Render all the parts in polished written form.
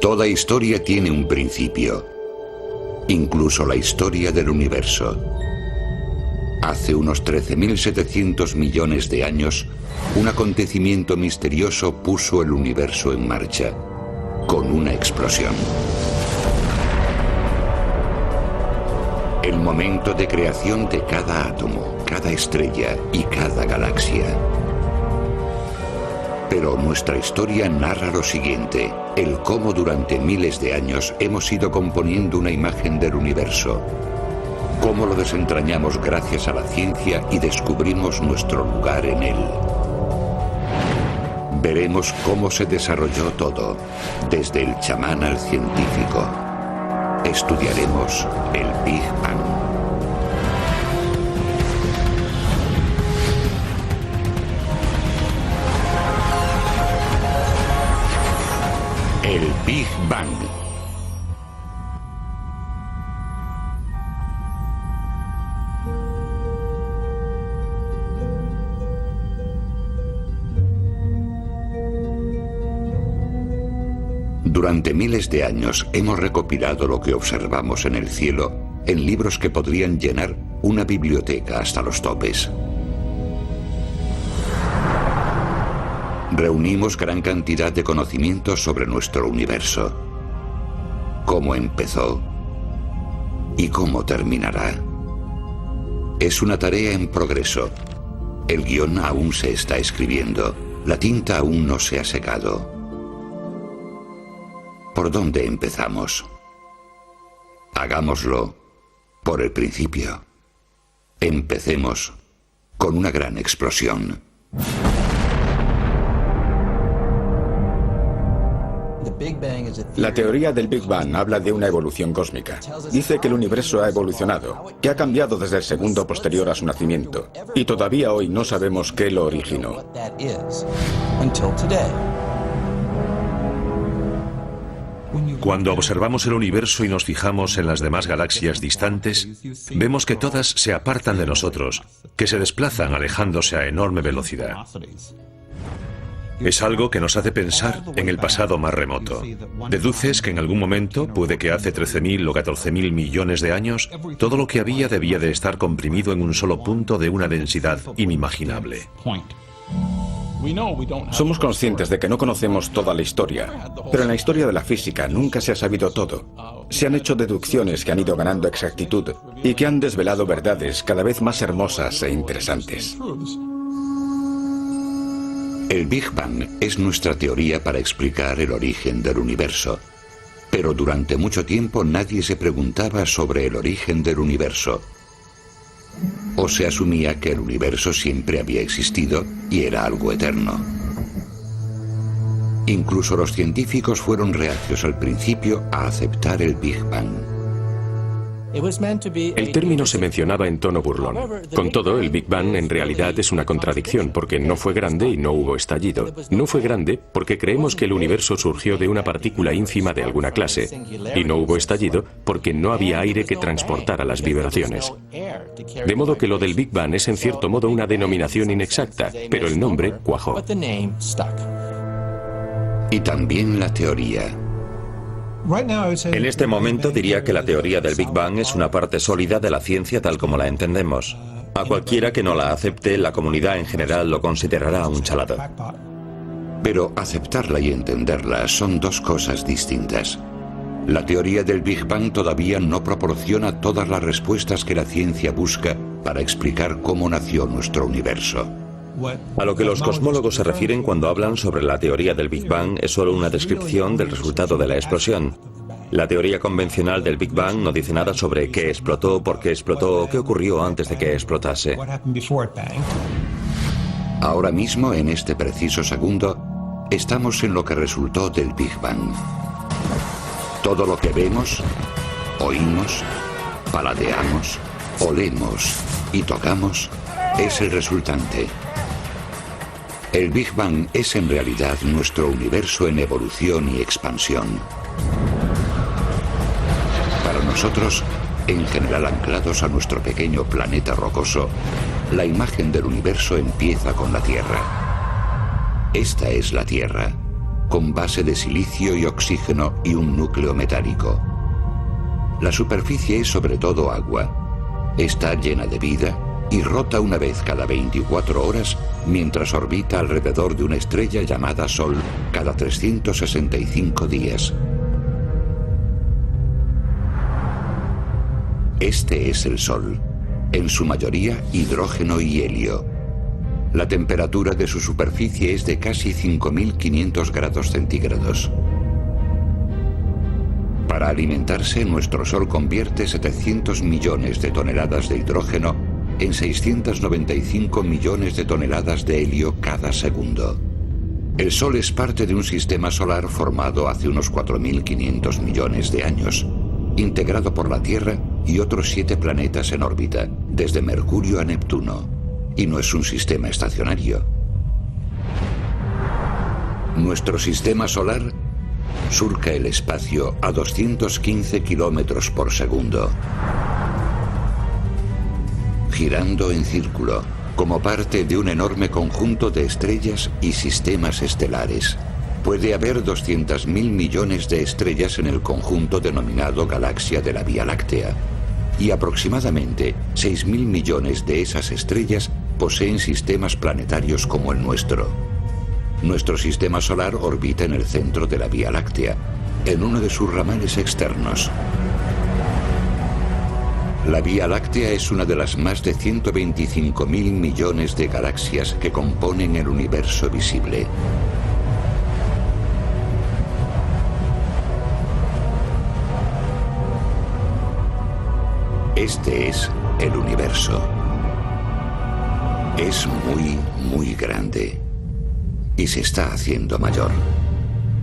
Toda historia tiene un principio, incluso la historia del universo. Hace unos 13.700 millones de años, un acontecimiento misterioso puso el universo en marcha, con una explosión. El momento de creación de cada átomo, cada estrella y cada galaxia. Pero nuestra historia narra lo siguiente: el cómo durante miles de años hemos ido componiendo una imagen del universo, cómo lo desentrañamos gracias a la ciencia y descubrimos nuestro lugar en él. Veremos cómo se desarrolló todo, desde el chamán al científico. Estudiaremos el Big Bang. El Big Bang. Durante miles de años hemos recopilado lo que observamos en el cielo en libros que podrían llenar una biblioteca hasta los topes. Reunimos gran cantidad de conocimientos sobre nuestro universo, cómo empezó y cómo terminará. Es una tarea en progreso. El guión aún se está escribiendo, la tinta aún no se ha secado. ¿Por dónde empezamos? Hagámoslo por el principio. Empecemos con una gran explosión. La teoría del Big Bang habla de una evolución cósmica. Dice que el universo ha evolucionado, que ha cambiado desde el segundo posterior a su nacimiento, y todavía hoy no sabemos qué lo originó. Cuando observamos el universo y nos fijamos en las demás galaxias distantes, vemos que todas se apartan de nosotros, que se desplazan alejándose a enorme velocidad. Es algo que nos hace pensar en el pasado más remoto. Deduces que en algún momento, puede que hace 13.000 o 14.000 millones de años, todo lo que había debía de estar comprimido en un solo punto de una densidad inimaginable. Somos conscientes de que no conocemos toda la historia, pero en la historia de la física nunca se ha sabido todo. Se han hecho deducciones que han ido ganando exactitud y que han desvelado verdades cada vez más hermosas e interesantes. El Big Bang es nuestra teoría para explicar el origen del universo. Pero durante mucho tiempo nadie se preguntaba sobre el origen del universo. O se asumía que el universo siempre había existido y era algo eterno. Incluso los científicos fueron reacios al principio a aceptar el Big Bang. El término se mencionaba en tono burlón. Con todo, el Big Bang en realidad es una contradicción porque no fue grande y no hubo estallido. No fue grande porque creemos que el universo surgió de una partícula ínfima de alguna clase. Y no hubo estallido porque no había aire que transportara las vibraciones. De modo que lo del Big Bang es en cierto modo una denominación inexacta, pero el nombre cuajó. Y también la teoría. En este momento diría que la teoría del Big Bang es una parte sólida de la ciencia tal como la entendemos. A cualquiera que no la acepte, la comunidad en general lo considerará un chalado. Pero aceptarla y entenderla son dos cosas distintas. La teoría del Big Bang todavía no proporciona todas las respuestas que la ciencia busca para explicar cómo nació nuestro universo. A lo que los cosmólogos se refieren cuando hablan sobre la teoría del Big Bang es solo una descripción del resultado de la explosión. La teoría convencional del Big Bang no dice nada sobre qué explotó, por qué explotó o qué ocurrió antes de que explotase. Ahora mismo, en este preciso segundo, estamos en lo que resultó del Big Bang. Todo lo que vemos, oímos, paladeamos, olemos y tocamos es el resultante. El Big Bang es en realidad nuestro universo en evolución y expansión. Para nosotros, en general anclados a nuestro pequeño planeta rocoso, la imagen del universo empieza con la Tierra. Esta es la Tierra, con base de silicio y oxígeno y un núcleo metálico. La superficie es sobre todo agua. Está llena de vida y rota una vez cada 24 horas mientras orbita alrededor de una estrella llamada Sol cada 365 días. Este es el Sol, en su mayoría hidrógeno y helio. La temperatura de su superficie es de casi 5.500 grados centígrados. Para alimentarse, nuestro Sol convierte 700 millones de toneladas de hidrógeno en 695 millones de toneladas de helio cada segundo. El Sol es parte de un sistema solar formado hace unos 4.500 millones de años, integrado por la Tierra y otros 7 planetas en órbita, desde Mercurio a Neptuno. Y no es un sistema estacionario. Nuestro sistema solar surca el espacio a 215 kilómetros por segundo, girando en círculo, como parte de un enorme conjunto de estrellas y sistemas estelares. Puede haber 200.000 millones de estrellas en el conjunto denominado galaxia de la Vía Láctea, y aproximadamente 6.000 millones de esas estrellas poseen sistemas planetarios como el nuestro. Nuestro sistema solar orbita en el centro de la Vía Láctea, en uno de sus ramales externos. La Vía Láctea es una de las más de 125.000 millones de galaxias que componen el universo visible. Este es el universo. Es muy grande y se está haciendo mayor.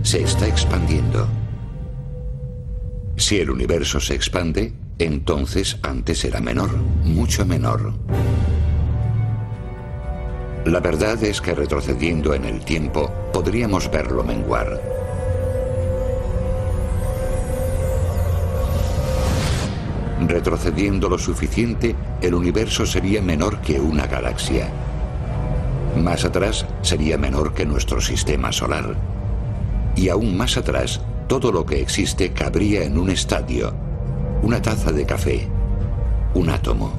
Se está expandiendo. Si el universo se expande, entonces antes era menor, mucho menor. La verdad es que retrocediendo en el tiempo, podríamos verlo menguar. Retrocediendo lo suficiente, el universo sería menor que una galaxia. Más atrás sería menor que nuestro sistema solar. Y aún más atrás, todo lo que existe cabría en un estadio, una taza de café, un átomo.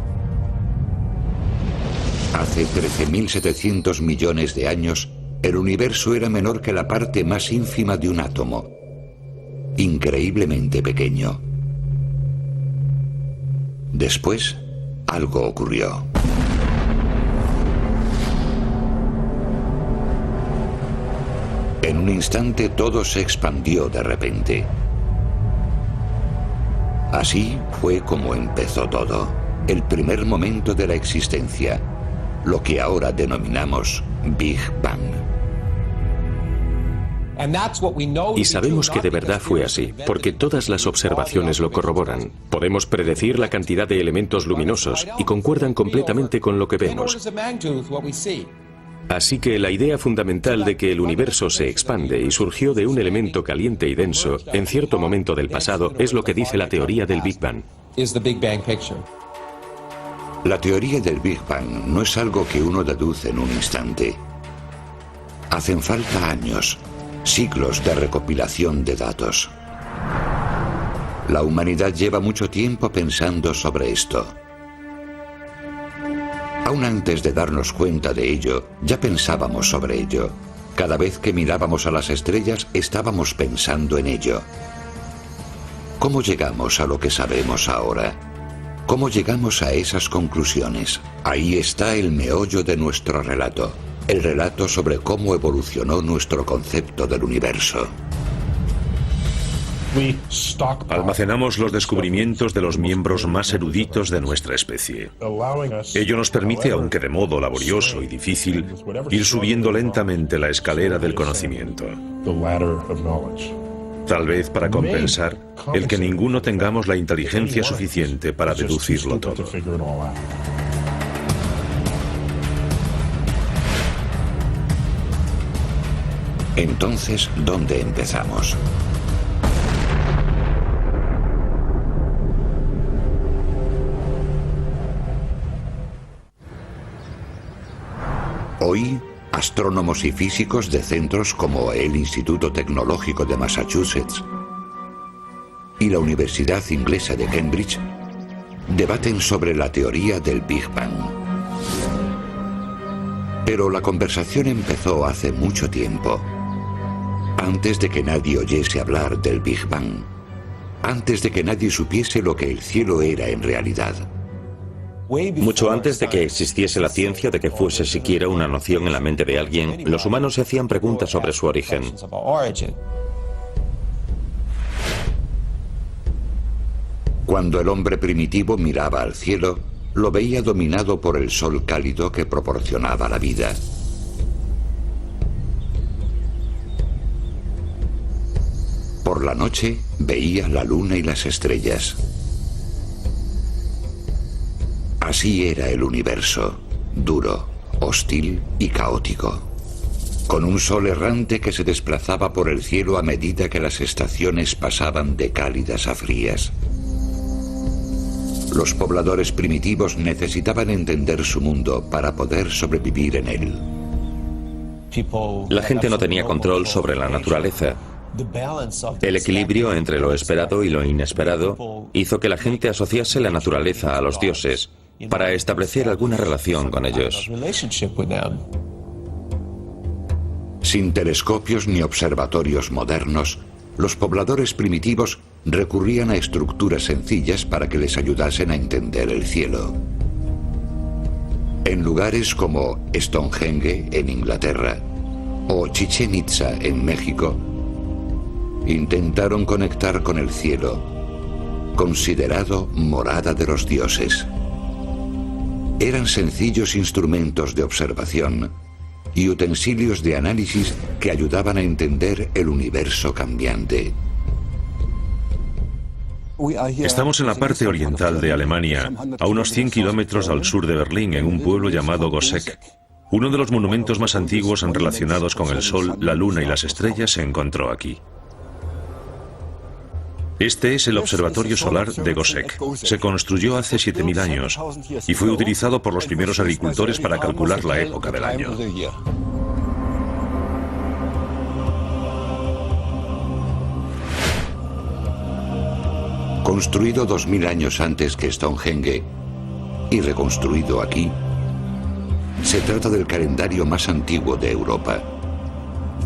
Hace 13.700 millones de años, el universo era menor que la parte más ínfima de un átomo. Increíblemente pequeño. Después, algo ocurrió. En un instante todo se expandió de repente. Así fue como empezó todo, el primer momento de la existencia, lo que ahora denominamos Big Bang. Y sabemos que de verdad fue así, porque todas las observaciones lo corroboran. Podemos predecir la cantidad de elementos luminosos y concuerdan completamente con lo que vemos. Así que la idea fundamental de que el universo se expande y surgió de un elemento caliente y denso en cierto momento del pasado es lo que dice la teoría del Big Bang. La teoría del Big Bang no es algo que uno deduce en un instante. Hacen falta años, siglos de recopilación de datos. La humanidad lleva mucho tiempo pensando sobre esto. Aún antes de darnos cuenta de ello, ya pensábamos sobre ello. Cada vez que mirábamos a las estrellas, estábamos pensando en ello. ¿Cómo llegamos a lo que sabemos ahora? ¿Cómo llegamos a esas conclusiones? Ahí está el meollo de nuestro relato. El relato sobre cómo evolucionó nuestro concepto del universo. Almacenamos los descubrimientos de los miembros más eruditos de nuestra especie. Ello nos permite, aunque de modo laborioso y difícil, ir subiendo lentamente la escalera del conocimiento. Tal vez para compensar el que ninguno tengamos la inteligencia suficiente para deducirlo todo. Entonces, ¿dónde empezamos? Hoy, Astrónomos y físicos de centros como el Instituto Tecnológico de Massachusetts y la Universidad Inglesa de Cambridge debaten sobre la teoría del Big Bang. Pero la conversación empezó hace mucho tiempo, antes de que nadie oyese hablar del Big Bang, antes de que nadie supiese lo que el cielo era en realidad. Mucho antes de que existiese la ciencia, de que fuese siquiera una noción en la mente de alguien, los humanos se hacían preguntas sobre su origen. Cuando el hombre primitivo miraba al cielo, lo veía dominado por el sol cálido que proporcionaba la vida. Por la noche veía la luna y las estrellas. Así era el universo, duro, hostil y caótico, con un sol errante que se desplazaba por el cielo a medida que las estaciones pasaban de cálidas a frías. Los pobladores primitivos necesitaban entender su mundo para poder sobrevivir en él. La gente no tenía control sobre la naturaleza. El equilibrio entre lo esperado y lo inesperado hizo que la gente asociase la naturaleza a los dioses para establecer alguna relación con ellos. Sin telescopios ni observatorios modernos, los pobladores primitivos recurrían a estructuras sencillas para que les ayudasen a entender el cielo. En lugares como Stonehenge en Inglaterra o Chichén Itzá en México, intentaron conectar con el cielo, considerado morada de los dioses. Eran sencillos instrumentos de observación y utensilios de análisis que ayudaban a entender el universo cambiante. Estamos en la parte oriental de Alemania, a unos 100 kilómetros al sur de Berlín, en un pueblo llamado Goseck. Uno de los monumentos más antiguos relacionados con el Sol, la Luna y las estrellas se encontró aquí. Este es el Observatorio Solar de Goseck. Se construyó hace 7000 años y fue utilizado por los primeros agricultores para calcular la época del año. Construido 2000 años antes que Stonehenge y reconstruido aquí, se trata del calendario más antiguo de Europa.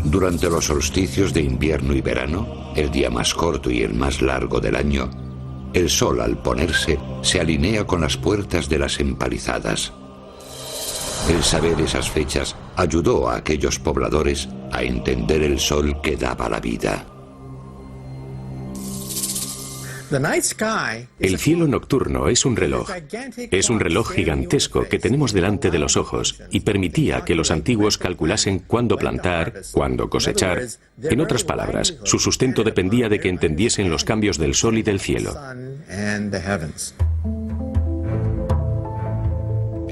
Durante los solsticios de invierno y verano, el día más corto y el más largo del año, el sol al ponerse se alinea con las puertas de las empalizadas. El saber esas fechas ayudó a aquellos pobladores a entender el sol que daba la vida. El cielo nocturno es un reloj. Es un reloj gigantesco que tenemos delante de los ojos y permitía que los antiguos calculasen cuándo plantar, cuándo cosechar. En otras palabras, su sustento dependía de que entendiesen los cambios del sol y del cielo.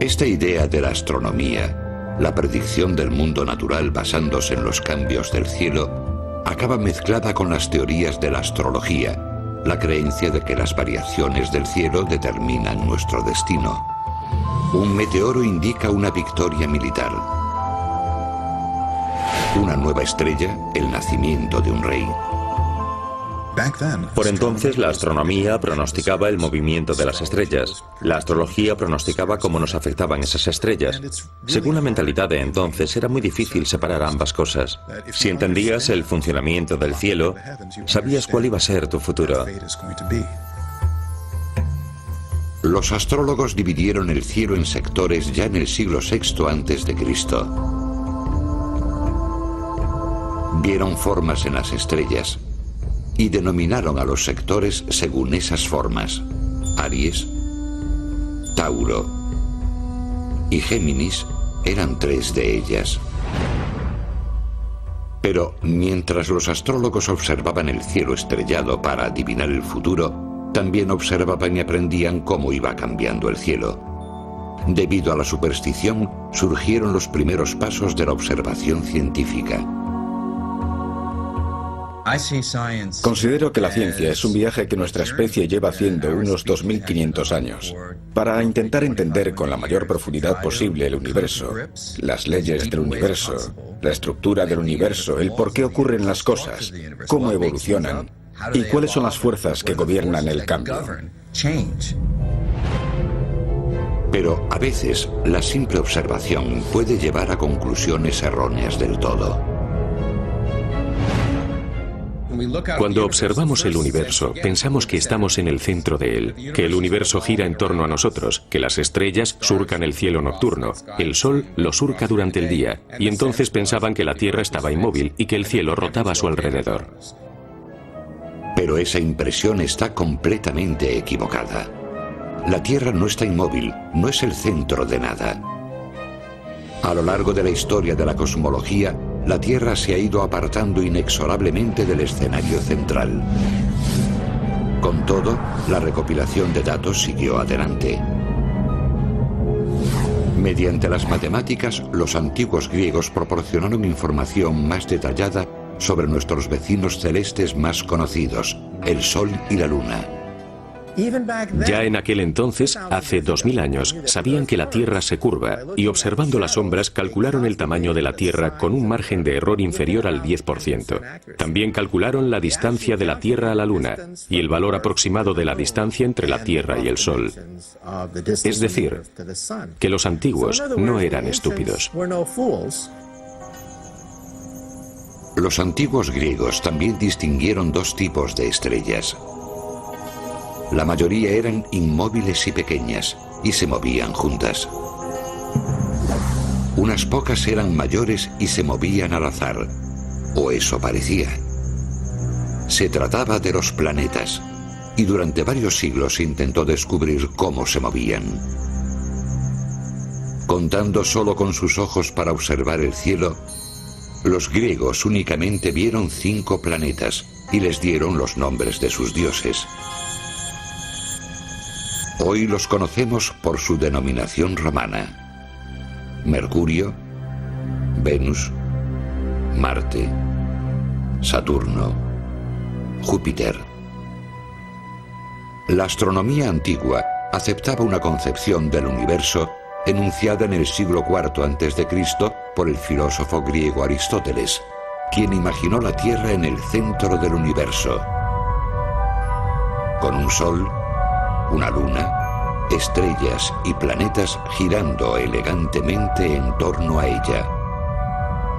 Esta idea de la astronomía, la predicción del mundo natural basándose en los cambios del cielo, acaba mezclada con las teorías de la astrología, la creencia de que las variaciones del cielo determinan nuestro destino. Un meteoro indica una victoria militar. Una nueva estrella, el nacimiento de un rey. Por entonces, la astronomía pronosticaba el movimiento de las estrellas. La astrología pronosticaba cómo nos afectaban esas estrellas. Según la mentalidad de entonces, era muy difícil separar ambas cosas. Si entendías el funcionamiento del cielo, sabías cuál iba a ser tu futuro. Los astrólogos dividieron el cielo en sectores ya en el siglo VI a.C. Vieron formas en las estrellas y denominaron a los sectores según esas formas: Aries, Tauro y Géminis eran 3 de ellas. Pero mientras los astrólogos observaban el cielo estrellado para adivinar el futuro, también observaban y aprendían cómo iba cambiando el cielo. Debido a la superstición, surgieron los primeros pasos de la observación científica. Considero que la ciencia es un viaje que nuestra especie lleva haciendo unos 2500 años. Para intentar entender con la mayor profundidad posible el universo, las leyes del universo, la estructura del universo, el por qué ocurren las cosas, cómo evolucionan y cuáles son las fuerzas que gobiernan el cambio. Pero a veces la simple observación puede llevar a conclusiones erróneas del todo. Cuando observamos el universo, pensamos que estamos en el centro de él, que el universo gira en torno a nosotros, que las estrellas surcan el cielo nocturno, el sol lo surca durante el día, y entonces pensaban que la Tierra estaba inmóvil y que el cielo rotaba a su alrededor. Pero esa impresión está completamente equivocada. La Tierra no está inmóvil, no es el centro de nada. A lo largo de la historia de la cosmología, la Tierra se ha ido apartando inexorablemente del escenario central. Con todo, la recopilación de datos siguió adelante. Mediante las matemáticas, los antiguos griegos proporcionaron información más detallada sobre nuestros vecinos celestes más conocidos, el Sol y la Luna. Ya en aquel entonces, hace 2000 años, sabían que la Tierra se curva y observando las sombras calcularon el tamaño de la Tierra con un margen de error inferior al 10%. También calcularon la distancia de la Tierra a la Luna y el valor aproximado de la distancia entre la Tierra y el Sol. Es decir, que los antiguos no eran estúpidos. Los antiguos griegos también distinguieron dos tipos de estrellas. La mayoría eran inmóviles y pequeñas, y se movían juntas. Unas pocas eran mayores y se movían al azar, o eso parecía. Se trataba de los planetas, y durante varios siglos se intentó descubrir cómo se movían. Contando solo con sus ojos para observar el cielo, los griegos únicamente vieron 5 planetas y les dieron los nombres de sus dioses. Hoy los conocemos por su denominación romana: Mercurio, Venus, Marte, Saturno, Júpiter. La astronomía antigua aceptaba una concepción del universo enunciada en el siglo IV a.C. por el filósofo griego Aristóteles, quien imaginó la Tierra en el centro del universo, con un sol, una luna, estrellas y planetas girando elegantemente en torno a ella,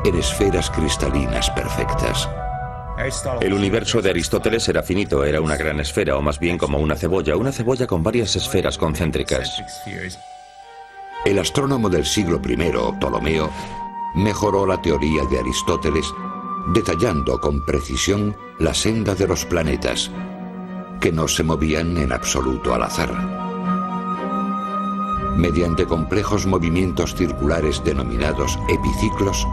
en esferas cristalinas perfectas. El universo de Aristóteles era finito, era una gran esfera, o más bien como una cebolla con varias esferas concéntricas. El astrónomo del siglo I, Ptolomeo, mejoró la teoría de Aristóteles, detallando con precisión la senda de los planetas, que no se movían en absoluto al azar. Mediante complejos movimientos circulares denominados epiciclos,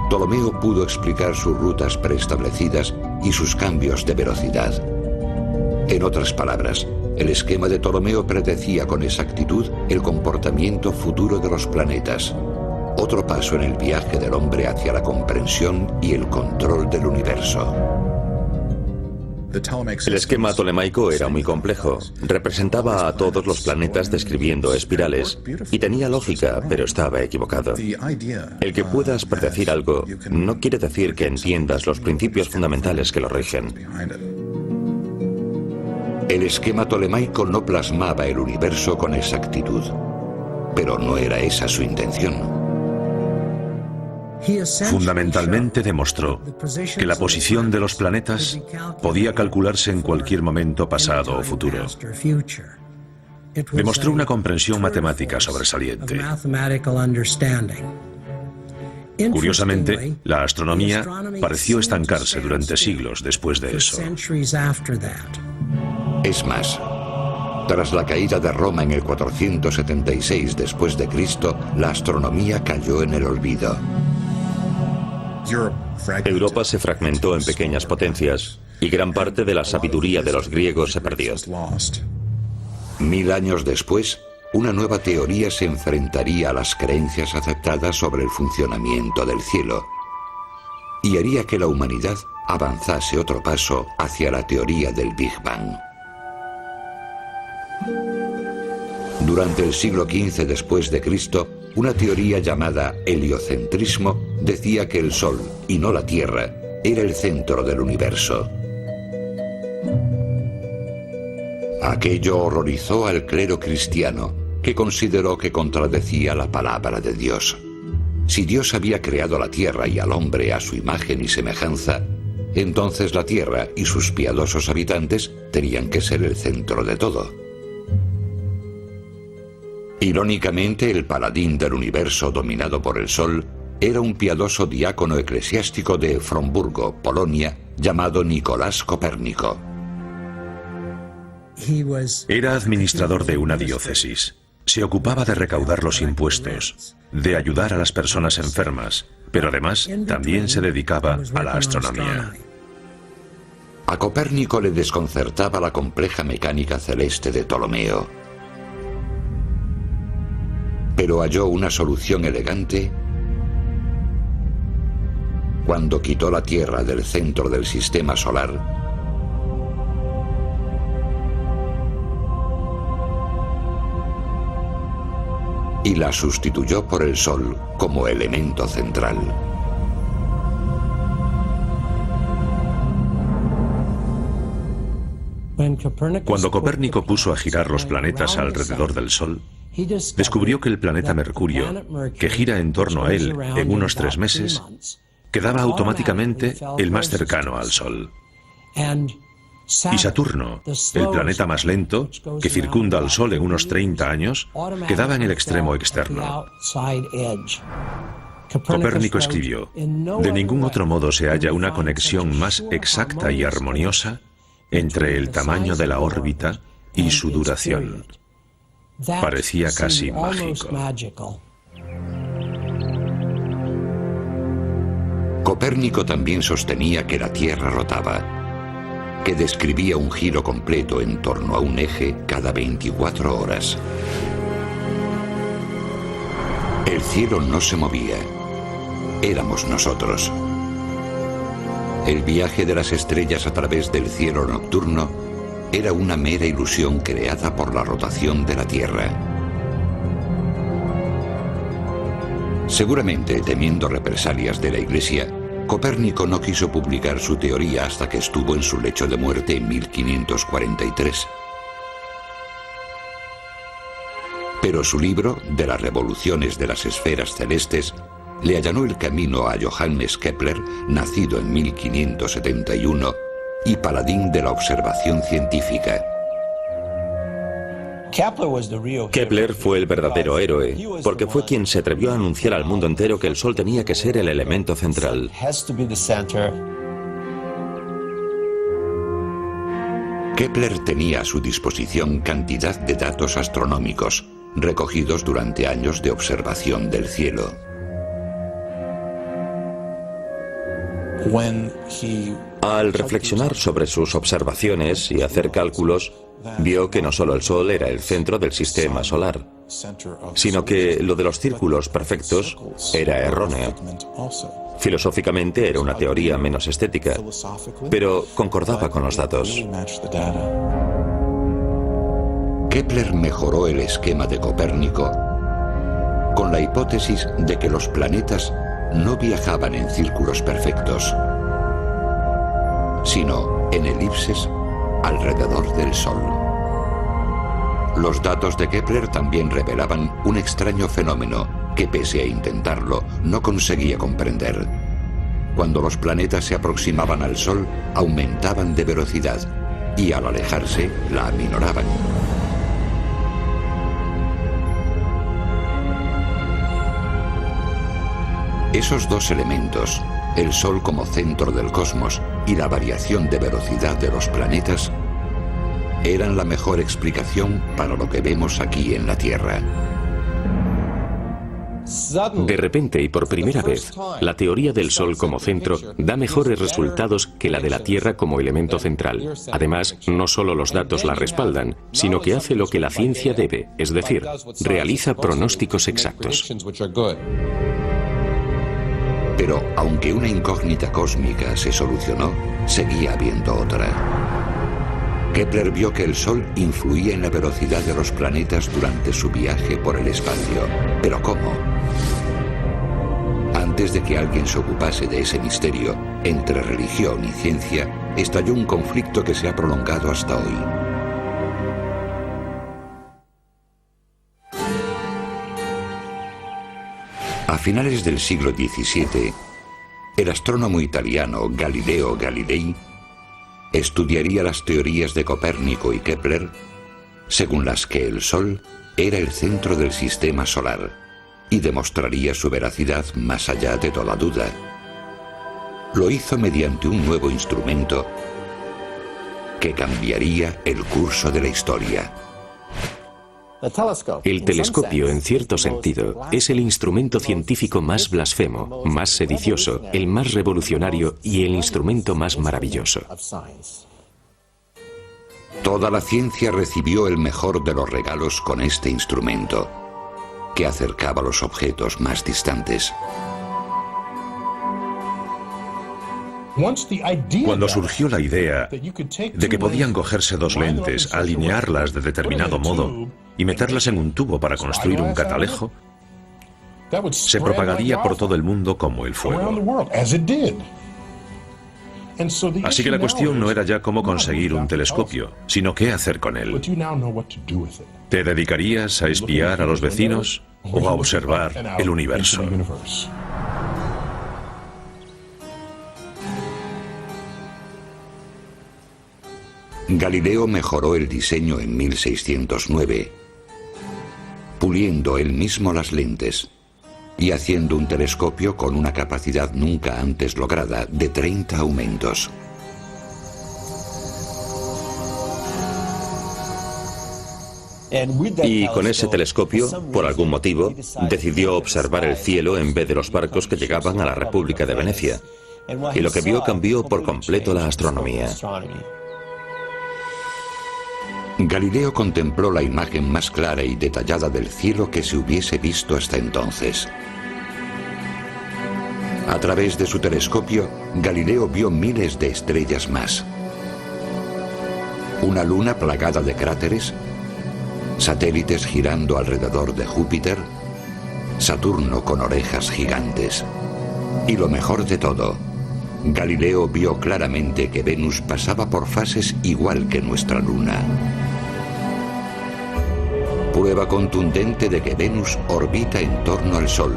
Ptolomeo pudo explicar sus rutas preestablecidas y sus cambios de velocidad. En otras palabras, el esquema de Ptolomeo predecía con exactitud el comportamiento futuro de los planetas, otro paso en el viaje del hombre hacia la comprensión y el control del universo. El esquema tolemaico era muy complejo. Representaba a todos los planetas describiendo espirales y tenía lógica, pero estaba equivocado. El que puedas predecir algo no quiere decir que entiendas los principios fundamentales que lo rigen. El esquema tolemaico no plasmaba el universo con exactitud, pero no era esa su intención. Fundamentalmente demostró que la posición de los planetas podía calcularse en cualquier momento pasado o futuro. Demostró una comprensión matemática sobresaliente. Curiosamente, la astronomía pareció estancarse durante siglos después de eso. Es más, tras la caída de Roma en el 476 después de Cristo, la astronomía cayó en el olvido. Europa se fragmentó en pequeñas potencias y gran parte de la sabiduría de los griegos se perdió. 1000 años después, una nueva teoría se enfrentaría a las creencias aceptadas sobre el funcionamiento del cielo y haría que la humanidad avanzase otro paso hacia la teoría del Big Bang. Durante el siglo XV después de Cristo, una teoría llamada heliocentrismo decía que el Sol, y no la Tierra, era el centro del universo. Aquello horrorizó al clero cristiano, que consideró que contradecía la palabra de Dios. Si Dios había creado la tierra y al hombre a su imagen y semejanza, entonces la tierra y sus piadosos habitantes tenían que ser el centro de todo. Irónicamente, el paladín del universo dominado por el Sol era un piadoso diácono eclesiástico de Fromburgo, Polonia, llamado Nicolás Copérnico. Era administrador de una diócesis. Se ocupaba de recaudar los impuestos, de ayudar a las personas enfermas, pero además también se dedicaba a la astronomía. A Copérnico le desconcertaba la compleja mecánica celeste de Ptolomeo, pero halló una solución elegante cuando quitó la Tierra del centro del sistema solar y la sustituyó por el Sol como elemento central. Cuando Copérnico puso a girar los planetas alrededor del Sol, descubrió que el planeta Mercurio, que gira en torno a él en unos 3 meses, quedaba automáticamente el más cercano al Sol. Y Saturno, el planeta más lento, que circunda al Sol en unos 30 años, quedaba en el extremo externo. Copérnico escribió: de ningún otro modo se halla una conexión más exacta y armoniosa entre el tamaño de la órbita y su duración. Parecía casi mágico. Copérnico también sostenía que la Tierra rotaba, que describía un giro completo en torno a un eje cada 24 horas. El cielo no se movía. Éramos nosotros. El viaje de las estrellas a través del cielo nocturno era una mera ilusión creada por la rotación de la Tierra. Seguramente, temiendo represalias de la Iglesia, Copérnico no quiso publicar su teoría hasta que estuvo en su lecho de muerte en 1543. Pero su libro, De las revoluciones de las esferas celestes, le allanó el camino a Johannes Kepler, nacido en 1571, y paladín de la observación científica. Kepler fue el verdadero héroe, porque fue quien se atrevió a anunciar al mundo entero que el Sol tenía que ser el elemento central. Kepler tenía a su disposición cantidad de datos astronómicos, recogidos durante años de observación del cielo. Al reflexionar sobre sus observaciones y hacer cálculos, vio que no solo el Sol era el centro del sistema solar, sino que lo de los círculos perfectos era erróneo. Filosóficamente era una teoría menos estética, pero concordaba con los datos. Kepler mejoró el esquema de Copérnico con la hipótesis de que los planetas no viajaban en círculos perfectos, sino en elipses alrededor del Sol. Los datos de Kepler también revelaban un extraño fenómeno que, pese a intentarlo, no conseguía comprender. Cuando los planetas se aproximaban al Sol, aumentaban de velocidad y al alejarse, la aminoraban. Esos dos elementos, el Sol como centro del cosmos y la variación de velocidad de los planetas, eran la mejor explicación para lo que vemos aquí en la Tierra. De repente y por primera vez, la teoría del Sol como centro da mejores resultados que la de la Tierra como elemento central. Además, no solo los datos la respaldan, sino que hace lo que la ciencia debe, es decir, realiza pronósticos exactos. Pero aunque una incógnita cósmica se solucionó, seguía habiendo otra. Kepler vio que el Sol influía en la velocidad de los planetas durante su viaje por el espacio. ¿Pero cómo? Antes de que alguien se ocupase de ese misterio, entre religión y ciencia, estalló un conflicto que se ha prolongado hasta hoy. A finales del siglo XVII, el astrónomo italiano Galileo Galilei estudiaría las teorías de Copérnico y Kepler, según las que el Sol era el centro del sistema solar, y demostraría su veracidad más allá de toda duda. Lo hizo mediante un nuevo instrumento que cambiaría el curso de la historia. El telescopio, en cierto sentido, es el instrumento científico más blasfemo, más sedicioso, el más revolucionario y el instrumento más maravilloso. Toda la ciencia recibió el mejor de los regalos con este instrumento, que acercaba los objetos más distantes. Cuando surgió la idea de que podían cogerse dos lentes, alinearlas de determinado modo y meterlas en un tubo para construir un catalejo, se propagaría por todo el mundo como el fuego. Así que la cuestión no era ya cómo conseguir un telescopio, sino qué hacer con él. ¿Te dedicarías a espiar a los vecinos o a observar el universo? Galileo mejoró el diseño en 1609, puliendo él mismo las lentes y haciendo un telescopio con una capacidad nunca antes lograda de 30 aumentos. Y con ese telescopio, por algún motivo, decidió observar el cielo en vez de los barcos que llegaban a la República de Venecia. Y lo que vio cambió por completo la astronomía. Galileo contempló la imagen más clara y detallada del cielo que se hubiese visto hasta entonces. A través de su telescopio, Galileo vio miles de estrellas más. Una luna plagada de cráteres, satélites girando alrededor de Júpiter, Saturno con orejas gigantes. Y lo mejor de todo, Galileo vio claramente que Venus pasaba por fases igual que nuestra luna. Prueba contundente de que Venus orbita en torno al Sol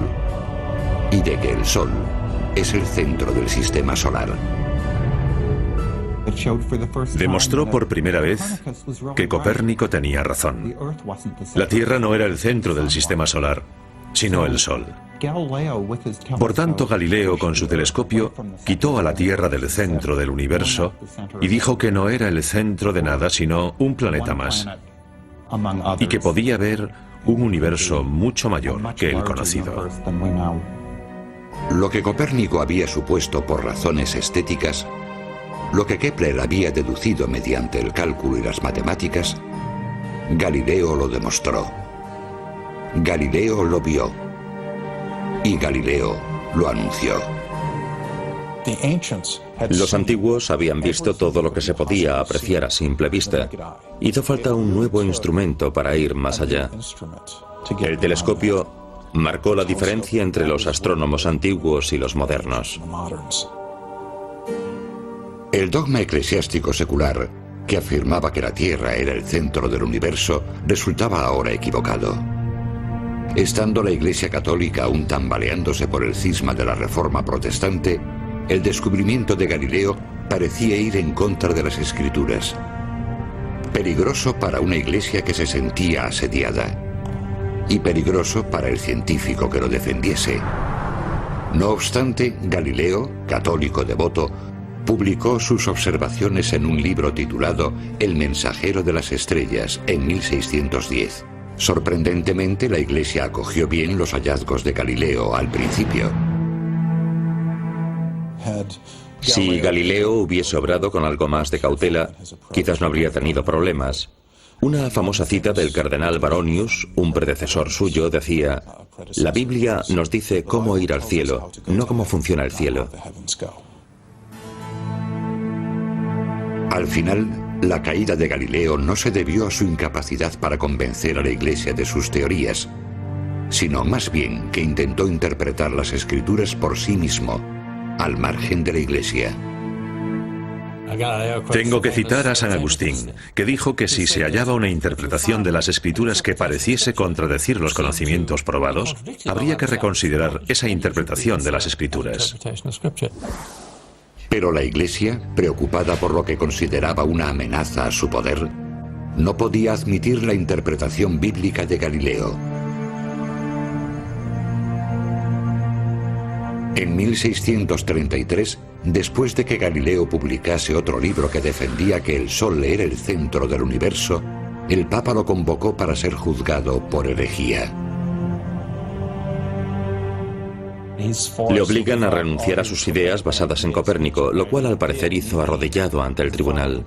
y de que el Sol es el centro del sistema solar. Demostró por primera vez que Copérnico tenía razón. La Tierra no era el centro del sistema solar, sino el Sol. Por tanto, Galileo, con su telescopio, quitó a la Tierra del centro del universo y dijo que no era el centro de nada, sino un planeta más, y que podía haber un universo mucho mayor que el conocido. Lo que Copérnico había supuesto por razones estéticas, lo que Kepler había deducido mediante el cálculo y las matemáticas, Galileo lo demostró. Galileo lo vio. Y Galileo lo anunció. Los antiguos habían visto todo lo que se podía apreciar a simple vista. Hizo falta un nuevo instrumento para ir más allá. El telescopio marcó la diferencia entre los astrónomos antiguos y los modernos. El dogma eclesiástico secular, que afirmaba que la Tierra era el centro del universo, resultaba ahora equivocado. Estando la Iglesia Católica aún tambaleándose por el cisma de la Reforma Protestante, el descubrimiento de Galileo parecía ir en contra de las Escrituras. Peligroso para una iglesia que se sentía asediada, y peligroso para el científico que lo defendiese. No obstante, Galileo, católico devoto, publicó sus observaciones en un libro titulado El mensajero de las estrellas en 1610. Sorprendentemente, la Iglesia acogió bien los hallazgos de Galileo al principio. Si Galileo hubiese obrado con algo más de cautela, quizás no habría tenido problemas. Una famosa cita del cardenal Baronius, un predecesor suyo, decía: "La Biblia nos dice cómo ir al cielo, no cómo funciona el cielo". Al final, La caída de Galileo no se debió a su incapacidad para convencer a la Iglesia de sus teorías, sino más bien que intentó interpretar las Escrituras por sí mismo, al margen de la Iglesia. Tengo que citar a San Agustín, que dijo que si se hallaba una interpretación de las Escrituras que pareciese contradecir los conocimientos probados, habría que reconsiderar esa interpretación de las Escrituras. Pero la Iglesia, preocupada por lo que consideraba una amenaza a su poder, no podía admitir la interpretación bíblica de Galileo. En 1633, después de que Galileo publicase otro libro que defendía que el Sol era el centro del universo, el Papa lo convocó para ser juzgado por herejía. Le obligan a renunciar a sus ideas basadas en Copérnico, lo cual al parecer hizo arrodillado ante el tribunal.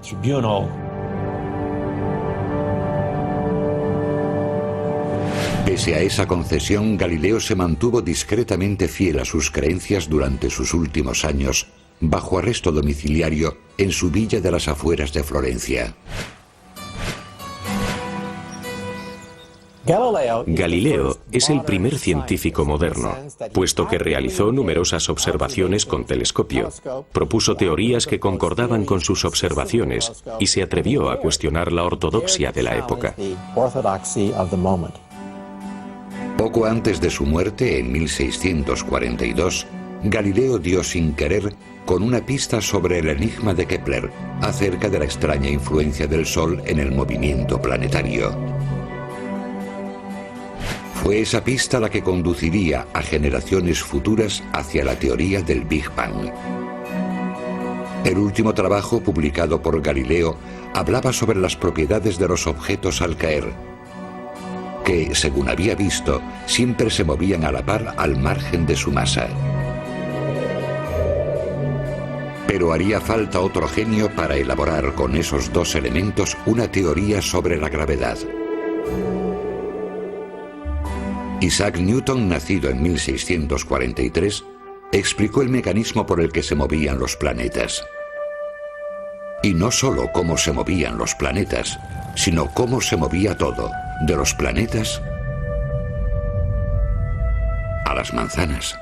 Pese a esa concesión, Galileo se mantuvo discretamente fiel a sus creencias durante sus últimos años, bajo arresto domiciliario en su villa de las afueras de Florencia. Galileo es el primer científico moderno, puesto que realizó numerosas observaciones con telescopio, propuso teorías que concordaban con sus observaciones y se atrevió a cuestionar la ortodoxia de la época. Poco antes de su muerte, en 1642, Galileo dio sin querer con una pista sobre el enigma de Kepler acerca de la extraña influencia del Sol en el movimiento planetario. Fue esa pista la que conduciría a generaciones futuras hacia la teoría del Big Bang. El último trabajo publicado por Galileo hablaba sobre las propiedades de los objetos al caer, que, según había visto, siempre se movían a la par al margen de su masa. Pero haría falta otro genio para elaborar con esos dos elementos una teoría sobre la gravedad. Isaac Newton, nacido en 1643, explicó el mecanismo por el que se movían los planetas. Y no solo cómo se movían los planetas, sino cómo se movía todo, de los planetas a las manzanas.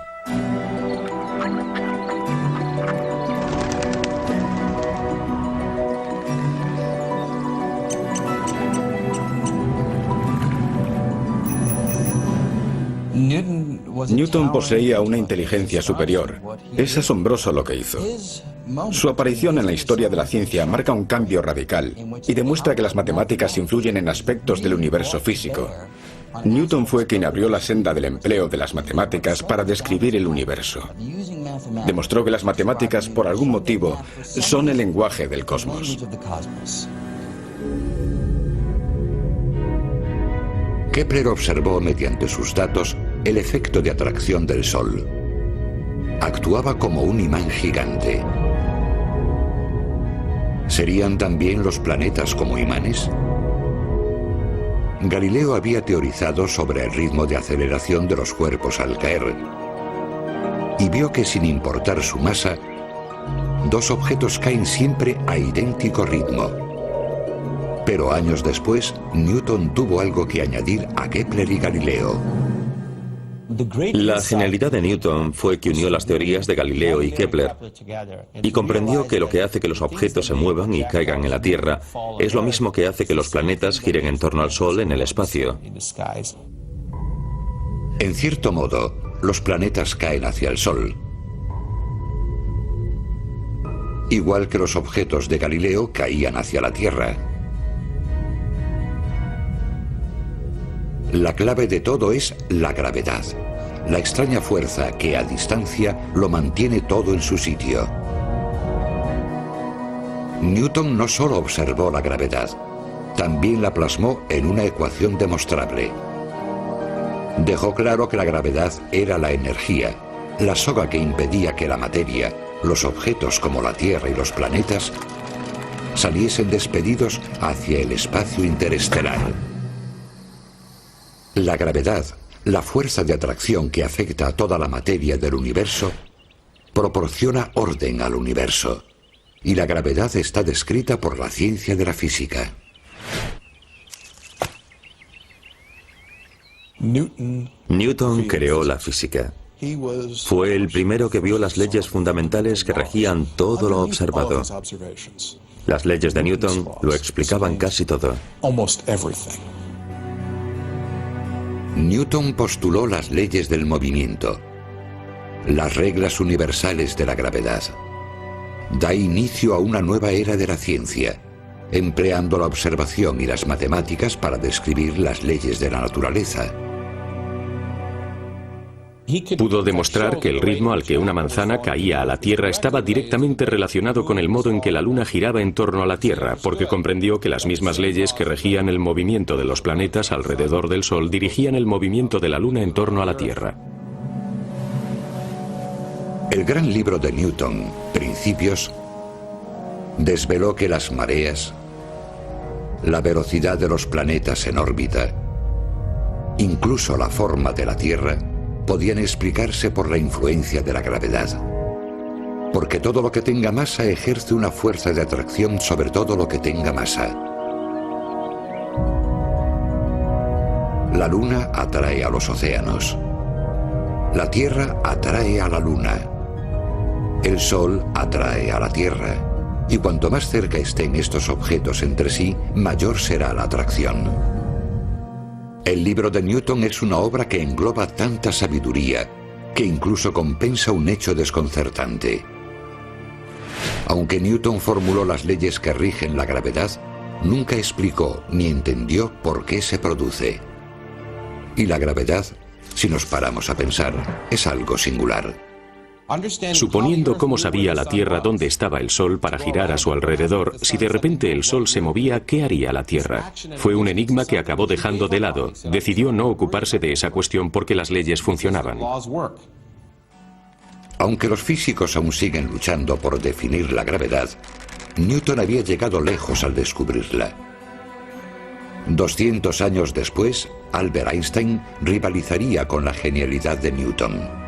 Newton poseía una inteligencia superior. Es asombroso lo que hizo. Su aparición en la historia de la ciencia marca un cambio radical y demuestra que las matemáticas influyen en aspectos del universo físico. Newton fue quien abrió la senda del empleo de las matemáticas para describir el universo. Demostró que las matemáticas, por algún motivo, son el lenguaje del cosmos. Kepler observó mediante sus datos el efecto de atracción del Sol. Actuaba como un imán gigante. ¿Serían también los planetas como imanes? Galileo había teorizado sobre el ritmo de aceleración de los cuerpos al caer y vio que, sin importar su masa, dos objetos caen siempre a idéntico ritmo. Pero años después, Newton tuvo algo que añadir a Kepler y Galileo. La genialidad de Newton fue que unió las teorías de Galileo y Kepler y comprendió que lo que hace que los objetos se muevan y caigan en la Tierra es lo mismo que hace que los planetas giren en torno al Sol en el espacio. En cierto modo, los planetas caen hacia el Sol, igual que los objetos de Galileo caían hacia la Tierra. La clave de todo es la gravedad, la extraña fuerza que a distancia lo mantiene todo en su sitio. Newton no solo observó la gravedad, también la plasmó en una ecuación demostrable. Dejó claro que la gravedad era la energía, la soga que impedía que la materia, los objetos como la Tierra y los planetas, saliesen despedidos hacia el espacio interestelar. La gravedad, la fuerza de atracción que afecta a toda la materia del universo, proporciona orden al universo. y la gravedad está descrita por la ciencia de la física. Newton creó la física. Fue el primero que vio las leyes fundamentales que regían todo lo observado. Las leyes de Newton lo explicaban casi todo. Newton postuló las leyes del movimiento, las reglas universales de la gravedad. Da inicio a una nueva era de la ciencia, empleando la observación y las matemáticas para describir las leyes de la naturaleza. Pudo demostrar que el ritmo al que una manzana caía a la Tierra estaba directamente relacionado con el modo en que la Luna giraba en torno a la Tierra, porque comprendió que las mismas leyes que regían el movimiento de los planetas alrededor del Sol dirigían el movimiento de la Luna en torno a la Tierra. El gran libro de Newton, Principios, desveló que las mareas, la velocidad de los planetas en órbita, incluso la forma de la Tierra, podían explicarse por la influencia de la gravedad. Porque todo lo que tenga masa ejerce una fuerza de atracción sobre todo lo que tenga masa. La Luna atrae a los océanos. La Tierra atrae a la Luna. El Sol atrae a la Tierra. Y cuanto más cerca estén estos objetos entre sí, mayor será la atracción. El libro de Newton es una obra que engloba tanta sabiduría que incluso compensa un hecho desconcertante. Aunque Newton formuló las leyes que rigen la gravedad, nunca explicó ni entendió por qué se produce. Y la gravedad, si nos paramos a pensar, es algo singular. Suponiendo cómo sabía la Tierra dónde estaba el Sol para girar a su alrededor, si de repente el Sol se movía, ¿qué haría la Tierra? Fue un enigma que acabó dejando de lado. Decidió no ocuparse de esa cuestión porque las leyes funcionaban. Aunque los físicos aún siguen luchando por definir la gravedad, Newton había llegado lejos al descubrirla. 200 años después, Albert Einstein rivalizaría con la genialidad de Newton.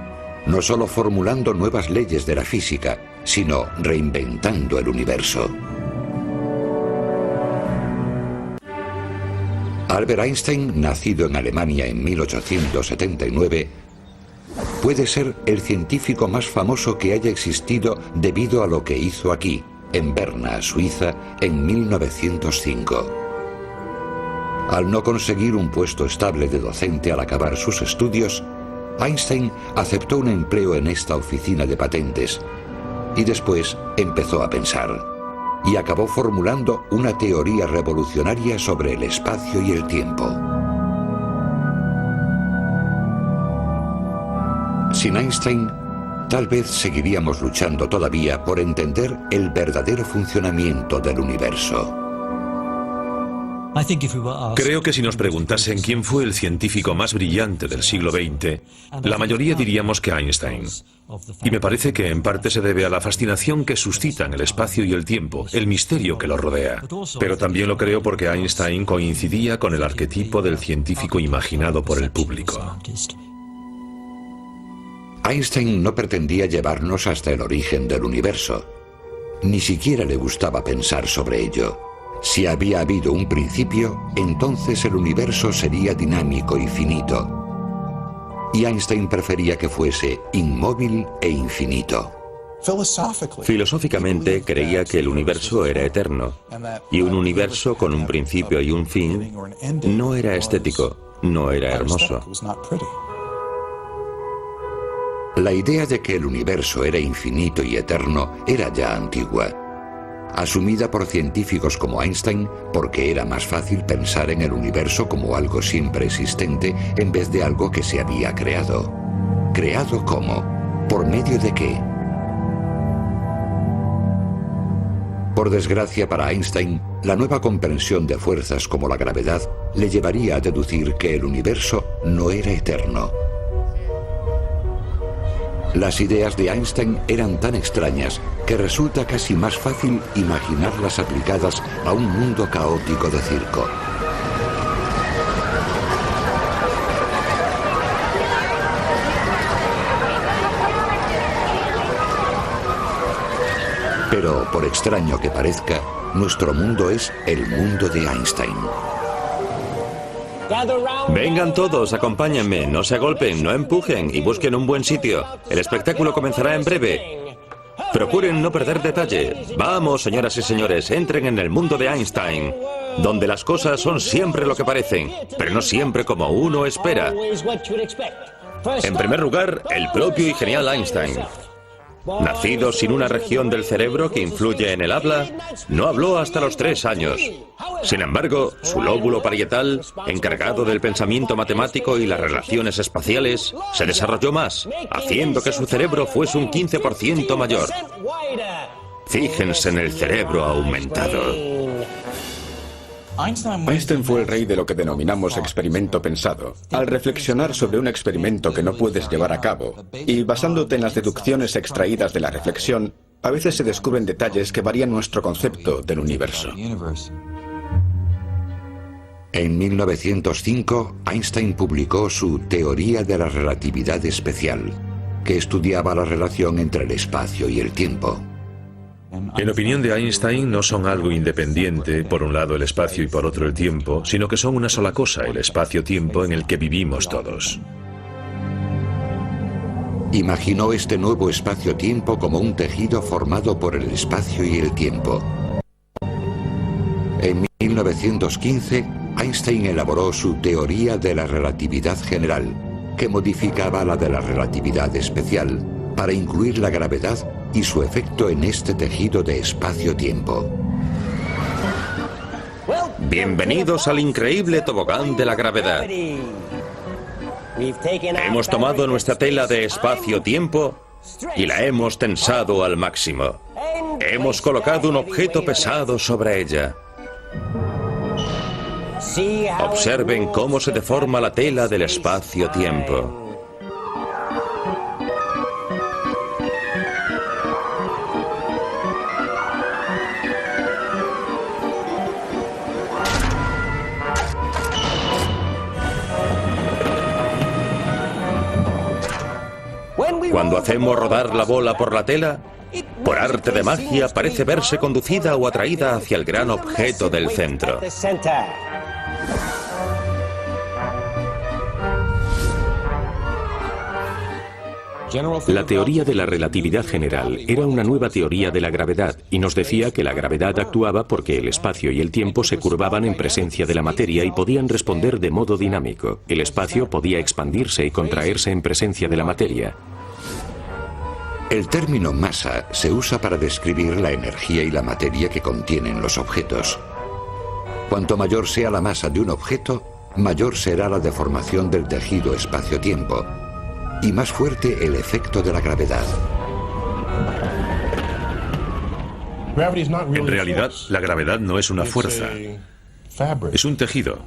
No solo formulando nuevas leyes de la física, sino reinventando el universo. Albert Einstein, nacido en Alemania en 1879, puede ser el científico más famoso que haya existido debido a lo que hizo aquí, en Berna, Suiza, en 1905. Al no conseguir un puesto estable de docente al acabar sus estudios, Einstein aceptó un empleo en esta oficina de patentes y después empezó a pensar y acabó formulando una teoría revolucionaria sobre el espacio y el tiempo. Sin Einstein, tal vez seguiríamos luchando todavía por entender el verdadero funcionamiento del universo. Creo que si nos preguntasen quién fue el científico más brillante del siglo XX, la mayoría diríamos que Einstein. Y me parece que en parte se debe a la fascinación que suscitan el espacio y el tiempo, el misterio que los rodea. Pero también lo creo porque Einstein coincidía con el arquetipo del científico imaginado por el público. Einstein no pretendía llevarnos hasta el origen del universo. Ni siquiera le gustaba pensar sobre ello. Si había habido un principio, entonces el universo sería dinámico y finito. Y Einstein prefería que fuese inmóvil e infinito. Filosóficamente creía que el universo era eterno, y un universo con un principio y un fin no era estético, no era hermoso. La idea de que el universo era infinito y eterno era ya antigua, asumida por científicos como Einstein porque era más fácil pensar en el universo como algo siempre existente en vez de algo que se había creado. ¿Creado cómo? ¿Por medio de qué? Por desgracia para Einstein, la nueva comprensión de fuerzas como la gravedad le llevaría a deducir que el universo no era eterno. Las ideas de Einstein eran tan extrañas que resulta casi más fácil imaginarlas aplicadas a un mundo caótico de circo. Pero, por extraño que parezca, nuestro mundo es el mundo de Einstein. Vengan todos, acompáñenme, no se agolpen, no empujen y busquen un buen sitio. El espectáculo comenzará en breve. Procuren no perder detalle. Vamos, señoras y señores, entren en el mundo de Einstein, donde las cosas son siempre lo que parecen, pero no siempre como uno espera. En primer lugar, el propio y genial Einstein. Nacido sin una región del cerebro que influye en el habla, no habló hasta los 3 años. Sin embargo, su lóbulo parietal, encargado del pensamiento matemático y las relaciones espaciales, se desarrolló más, haciendo que su cerebro fuese un 15% mayor. Fíjense en el cerebro aumentado. Einstein fue el rey de lo que denominamos experimento pensado. Al reflexionar sobre un experimento que no puedes llevar a cabo, y basándote en las deducciones extraídas de la reflexión, a veces se descubren detalles que varían nuestro concepto del universo. En 1905, Einstein publicó su Teoría de la Relatividad Especial, que estudiaba la relación entre el espacio y el tiempo. En opinión de Einstein, no son algo independiente, por un lado el espacio y por otro el tiempo, sino que son una sola cosa, el espacio-tiempo en el que vivimos todos. Imaginó este nuevo espacio-tiempo como un tejido formado por el espacio y el tiempo. En 1915, Einstein elaboró su Teoría de la Relatividad General, que modificaba la de la relatividad especial, para incluir la gravedad y su efecto en este tejido de espacio-tiempo. Bienvenidos al increíble tobogán de la gravedad. Hemos tomado nuestra tela de espacio-tiempo y la hemos tensado al máximo. Hemos colocado un objeto pesado sobre ella. Observen cómo se deforma la tela del espacio-tiempo. Cuando hacemos rodar la bola por la tela, por arte de magia parece verse conducida o atraída hacia el gran objeto del centro. La teoría de la relatividad general era una nueva teoría de la gravedad y nos decía que la gravedad actuaba porque el espacio y el tiempo se curvaban en presencia de la materia y podían responder de modo dinámico. El espacio podía expandirse y contraerse en presencia de la materia. El término masa se usa para describir la energía y la materia que contienen los objetos. Cuanto mayor sea la masa de un objeto, mayor será la deformación del tejido espacio-tiempo y más fuerte el efecto de la gravedad. En realidad, la gravedad no es una fuerza, es un tejido,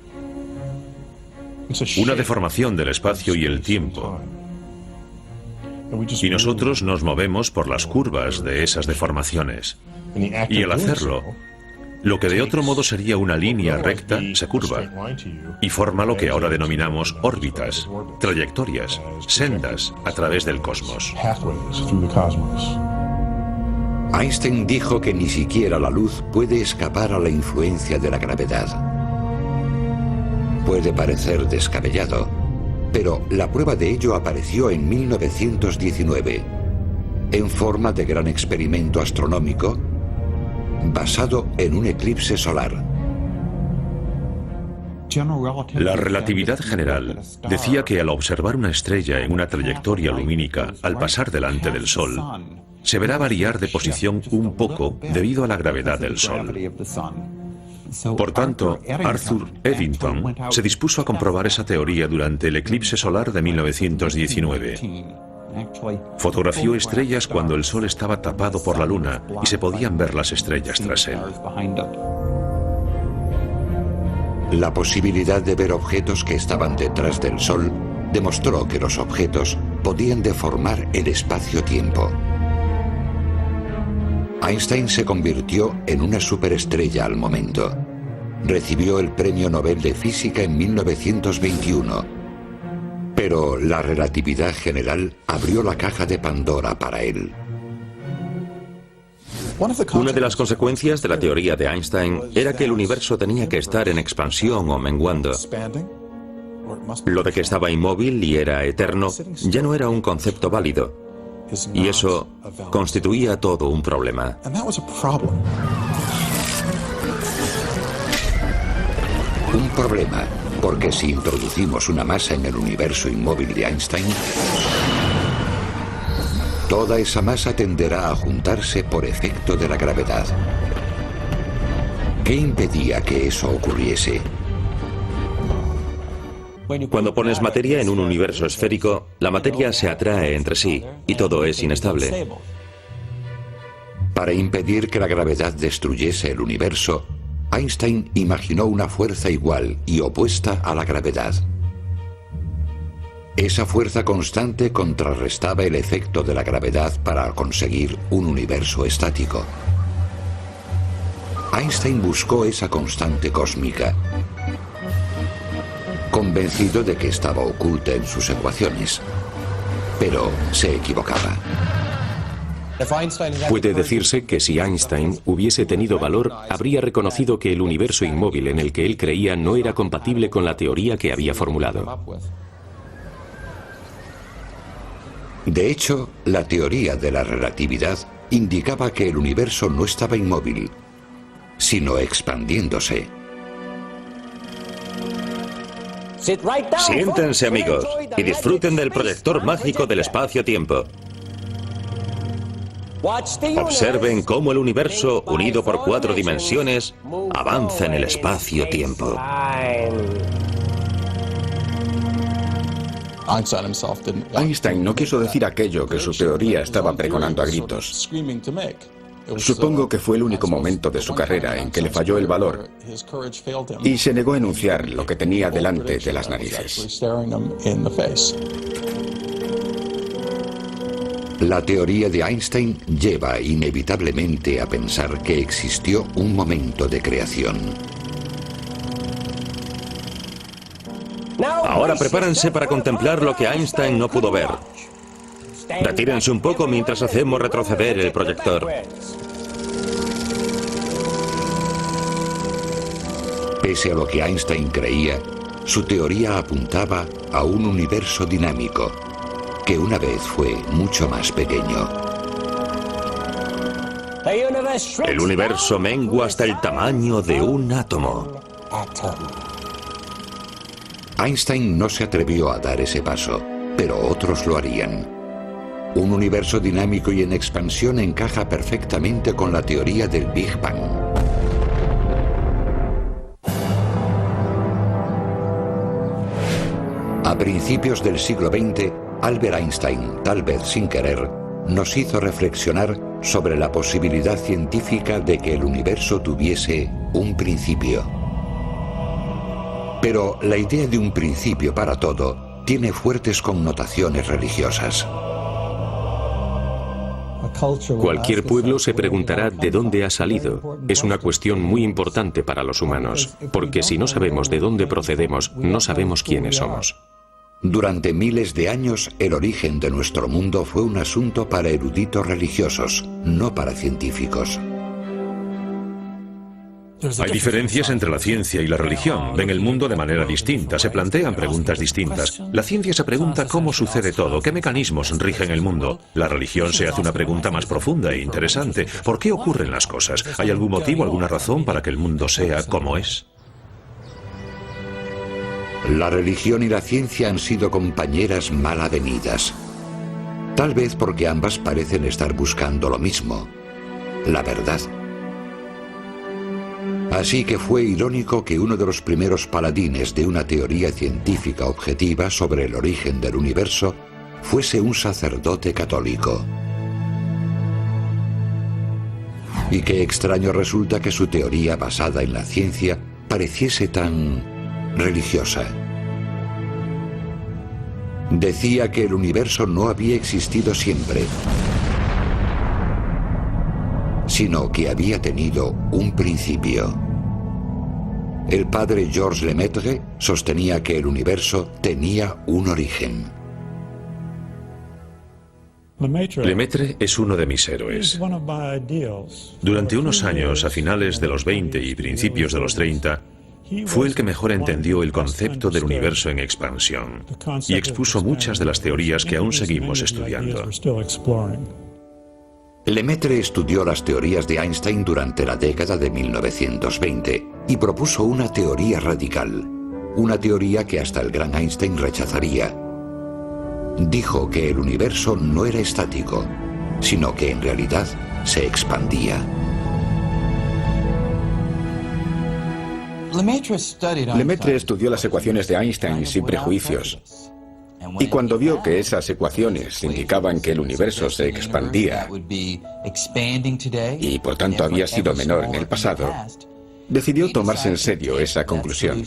una deformación del espacio y el tiempo. Y nosotros nos movemos por las curvas de esas deformaciones. Y al hacerlo, lo que de otro modo sería una línea recta se curva y forma lo que ahora denominamos órbitas, trayectorias, sendas a través del cosmos. Einstein dijo que ni siquiera la luz puede escapar a la influencia de la gravedad. Puede parecer descabellado, pero la prueba de ello apareció en 1919, en forma de gran experimento astronómico basado en un eclipse solar. La relatividad general decía que al observar una estrella en una trayectoria lumínica al pasar delante del Sol, se verá variar de posición un poco debido a la gravedad del Sol. Por tanto, Arthur Eddington se dispuso a comprobar esa teoría durante el eclipse solar de 1919. Fotografió estrellas cuando el Sol estaba tapado por la Luna y se podían ver las estrellas tras él. La posibilidad de ver objetos que estaban detrás del Sol demostró que los objetos podían deformar el espacio-tiempo. Einstein se convirtió en una superestrella al momento. Recibió el Premio Nobel de Física en 1921. Pero la relatividad general abrió la caja de Pandora para él. Una de las consecuencias de la teoría de Einstein era que el universo tenía que estar en expansión o menguando. Lo de que estaba inmóvil y era eterno ya no era un concepto válido, y eso constituía todo un problema. Un problema, porque si introducimos una masa en el universo inmóvil de Einstein, toda esa masa tenderá a juntarse por efecto de la gravedad. ¿Qué impedía que eso ocurriese? Cuando pones materia en un universo esférico, la materia se atrae entre sí y todo es inestable. Para impedir que la gravedad destruyese el universo, Einstein imaginó una fuerza igual y opuesta a la gravedad. Esa fuerza constante contrarrestaba el efecto de la gravedad para conseguir un universo estático. Einstein buscó esa constante cósmica, convencido de que estaba oculta en sus ecuaciones, pero se equivocaba. Puede decirse que si Einstein hubiese tenido valor, habría reconocido que el universo inmóvil en el que él creía no era compatible con la teoría que había formulado. De hecho, la teoría de la relatividad indicaba que el universo no estaba inmóvil, sino expandiéndose. Siéntense, amigos, y disfruten del proyector mágico del espacio-tiempo. Observen cómo el universo, unido por 4 dimensiones, avanza en el espacio-tiempo. Einstein no quiso decir aquello que su teoría estaba pregonando a gritos. Supongo que fue el único momento de su carrera en que le falló el valor y se negó a enunciar lo que tenía delante de las narices. La teoría de Einstein lleva inevitablemente a pensar que existió un momento de creación. Ahora prepárense para contemplar lo que Einstein no pudo ver. Retírense un poco mientras hacemos retroceder el proyector. Pese a lo que Einstein creía, su teoría apuntaba a un universo dinámico, que una vez fue mucho más pequeño. El universo mengua hasta el tamaño de un átomo. Einstein no se atrevió a dar ese paso, pero otros lo harían. Un universo dinámico y en expansión encaja perfectamente con la teoría del Big Bang. A principios del siglo XX, Albert Einstein, tal vez sin querer, nos hizo reflexionar sobre la posibilidad científica de que el universo tuviese un principio. Pero la idea de un principio para todo tiene fuertes connotaciones religiosas. Cualquier pueblo se preguntará de dónde ha salido. Es una cuestión muy importante para los humanos, porque si no sabemos de dónde procedemos, no sabemos quiénes somos. Durante miles de años, el origen de nuestro mundo fue un asunto para eruditos religiosos, no para científicos. Hay diferencias entre la ciencia y la religión. Ven el mundo de manera distinta, se plantean preguntas distintas. La ciencia se pregunta cómo sucede todo, qué mecanismos rigen el mundo. La religión se hace una pregunta más profunda e interesante. ¿Por qué ocurren las cosas? ¿Hay algún motivo, alguna razón para que el mundo sea como es? La religión y la ciencia han sido compañeras mal avenidas. Tal vez porque ambas parecen estar buscando lo mismo, la verdad. Así que fue irónico que uno de los primeros paladines de una teoría científica objetiva sobre el origen del universo fuese un sacerdote católico. Y qué extraño resulta que su teoría basada en la ciencia pareciese tan religiosa. Decía que el universo no había existido siempre, sino que había tenido un principio. El padre Georges Lemaitre sostenía que el universo tenía un origen. Lemaitre es uno de mis héroes. Durante unos años, a finales de los 20 y principios de los 30, fue el que mejor entendió el concepto del universo en expansión y expuso muchas de las teorías que aún seguimos estudiando. Lemaitre estudió las teorías de Einstein durante la década de 1920 y propuso una teoría radical, una teoría que hasta el gran Einstein rechazaría. Dijo que el universo no era estático, sino que en realidad se expandía. Lemaitre estudió las ecuaciones de Einstein sin prejuicios. Y cuando vio que esas ecuaciones indicaban que el universo se expandía y por tanto había sido menor en el pasado, decidió tomarse en serio esa conclusión.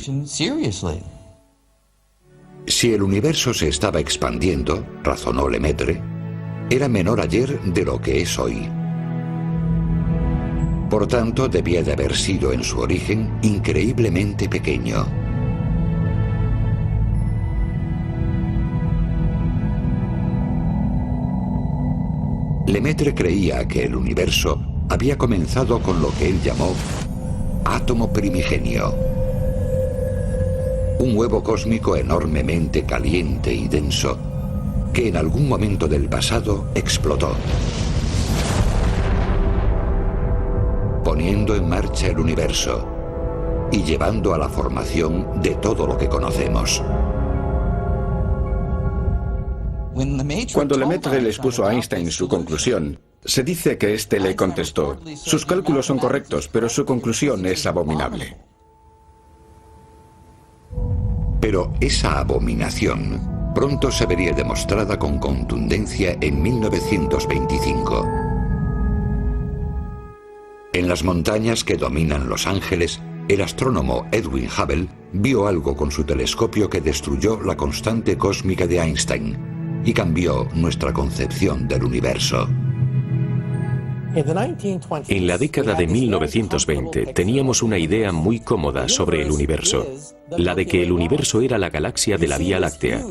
Si el universo se estaba expandiendo, razonó Lemaitre, era menor ayer de lo que es hoy. Por tanto, debía de haber sido en su origen increíblemente pequeño. Lemaitre creía que el universo había comenzado con lo que él llamó átomo primigenio. Un huevo cósmico enormemente caliente y denso que en algún momento del pasado explotó, poniendo en marcha el universo y llevando a la formación de todo lo que conocemos. Cuando Lemaitre le expuso a Einstein su conclusión, se dice que éste le contestó: sus cálculos son correctos, pero su conclusión es abominable. Pero esa abominación pronto se vería demostrada con contundencia en 1925. En las montañas que dominan Los Ángeles, el astrónomo Edwin Hubble vio algo con su telescopio que destruyó la constante cósmica de Einstein y cambió nuestra concepción del universo. En la década de 1920 teníamos una idea muy cómoda sobre el universo, la de que el universo era la galaxia de la Vía Láctea.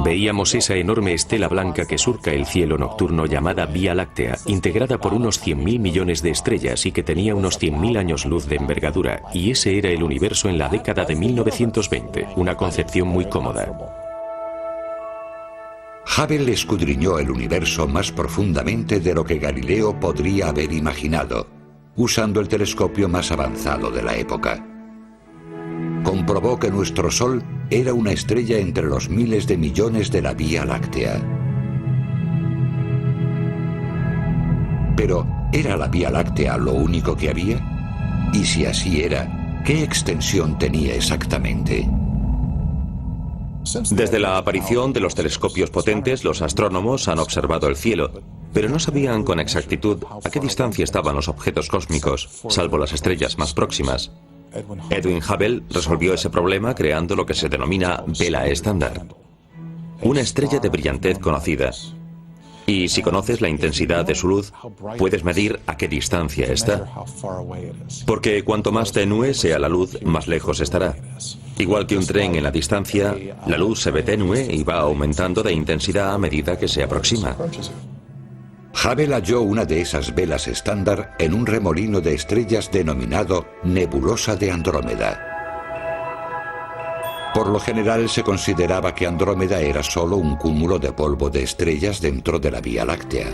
Veíamos esa enorme estela blanca que surca el cielo nocturno llamada Vía Láctea, integrada por unos 100.000 millones de estrellas y que tenía unos 100.000 años luz de envergadura, y ese era el universo en la década de 1920, una concepción muy cómoda. Hubble escudriñó el universo más profundamente de lo que Galileo podría haber imaginado, usando el telescopio más avanzado de la época. Comprobó que nuestro Sol era una estrella entre los miles de millones de la Vía Láctea. Pero, ¿era la Vía Láctea lo único que había? Y si así era, ¿qué extensión tenía exactamente? Desde la aparición de los telescopios potentes, los astrónomos han observado el cielo, pero no sabían con exactitud a qué distancia estaban los objetos cósmicos, salvo las estrellas más próximas. Edwin Hubble resolvió ese problema creando lo que se denomina vela estándar, una estrella de brillantez conocida. Y si conoces la intensidad de su luz, puedes medir a qué distancia está. Porque cuanto más tenue sea la luz, más lejos estará. Igual que un tren en la distancia, la luz se ve tenue y va aumentando de intensidad a medida que se aproxima. Hubble halló una de esas velas estándar en un remolino de estrellas denominado Nebulosa de Andrómeda. Por lo general se consideraba que Andrómeda era solo un cúmulo de polvo de estrellas dentro de la Vía Láctea.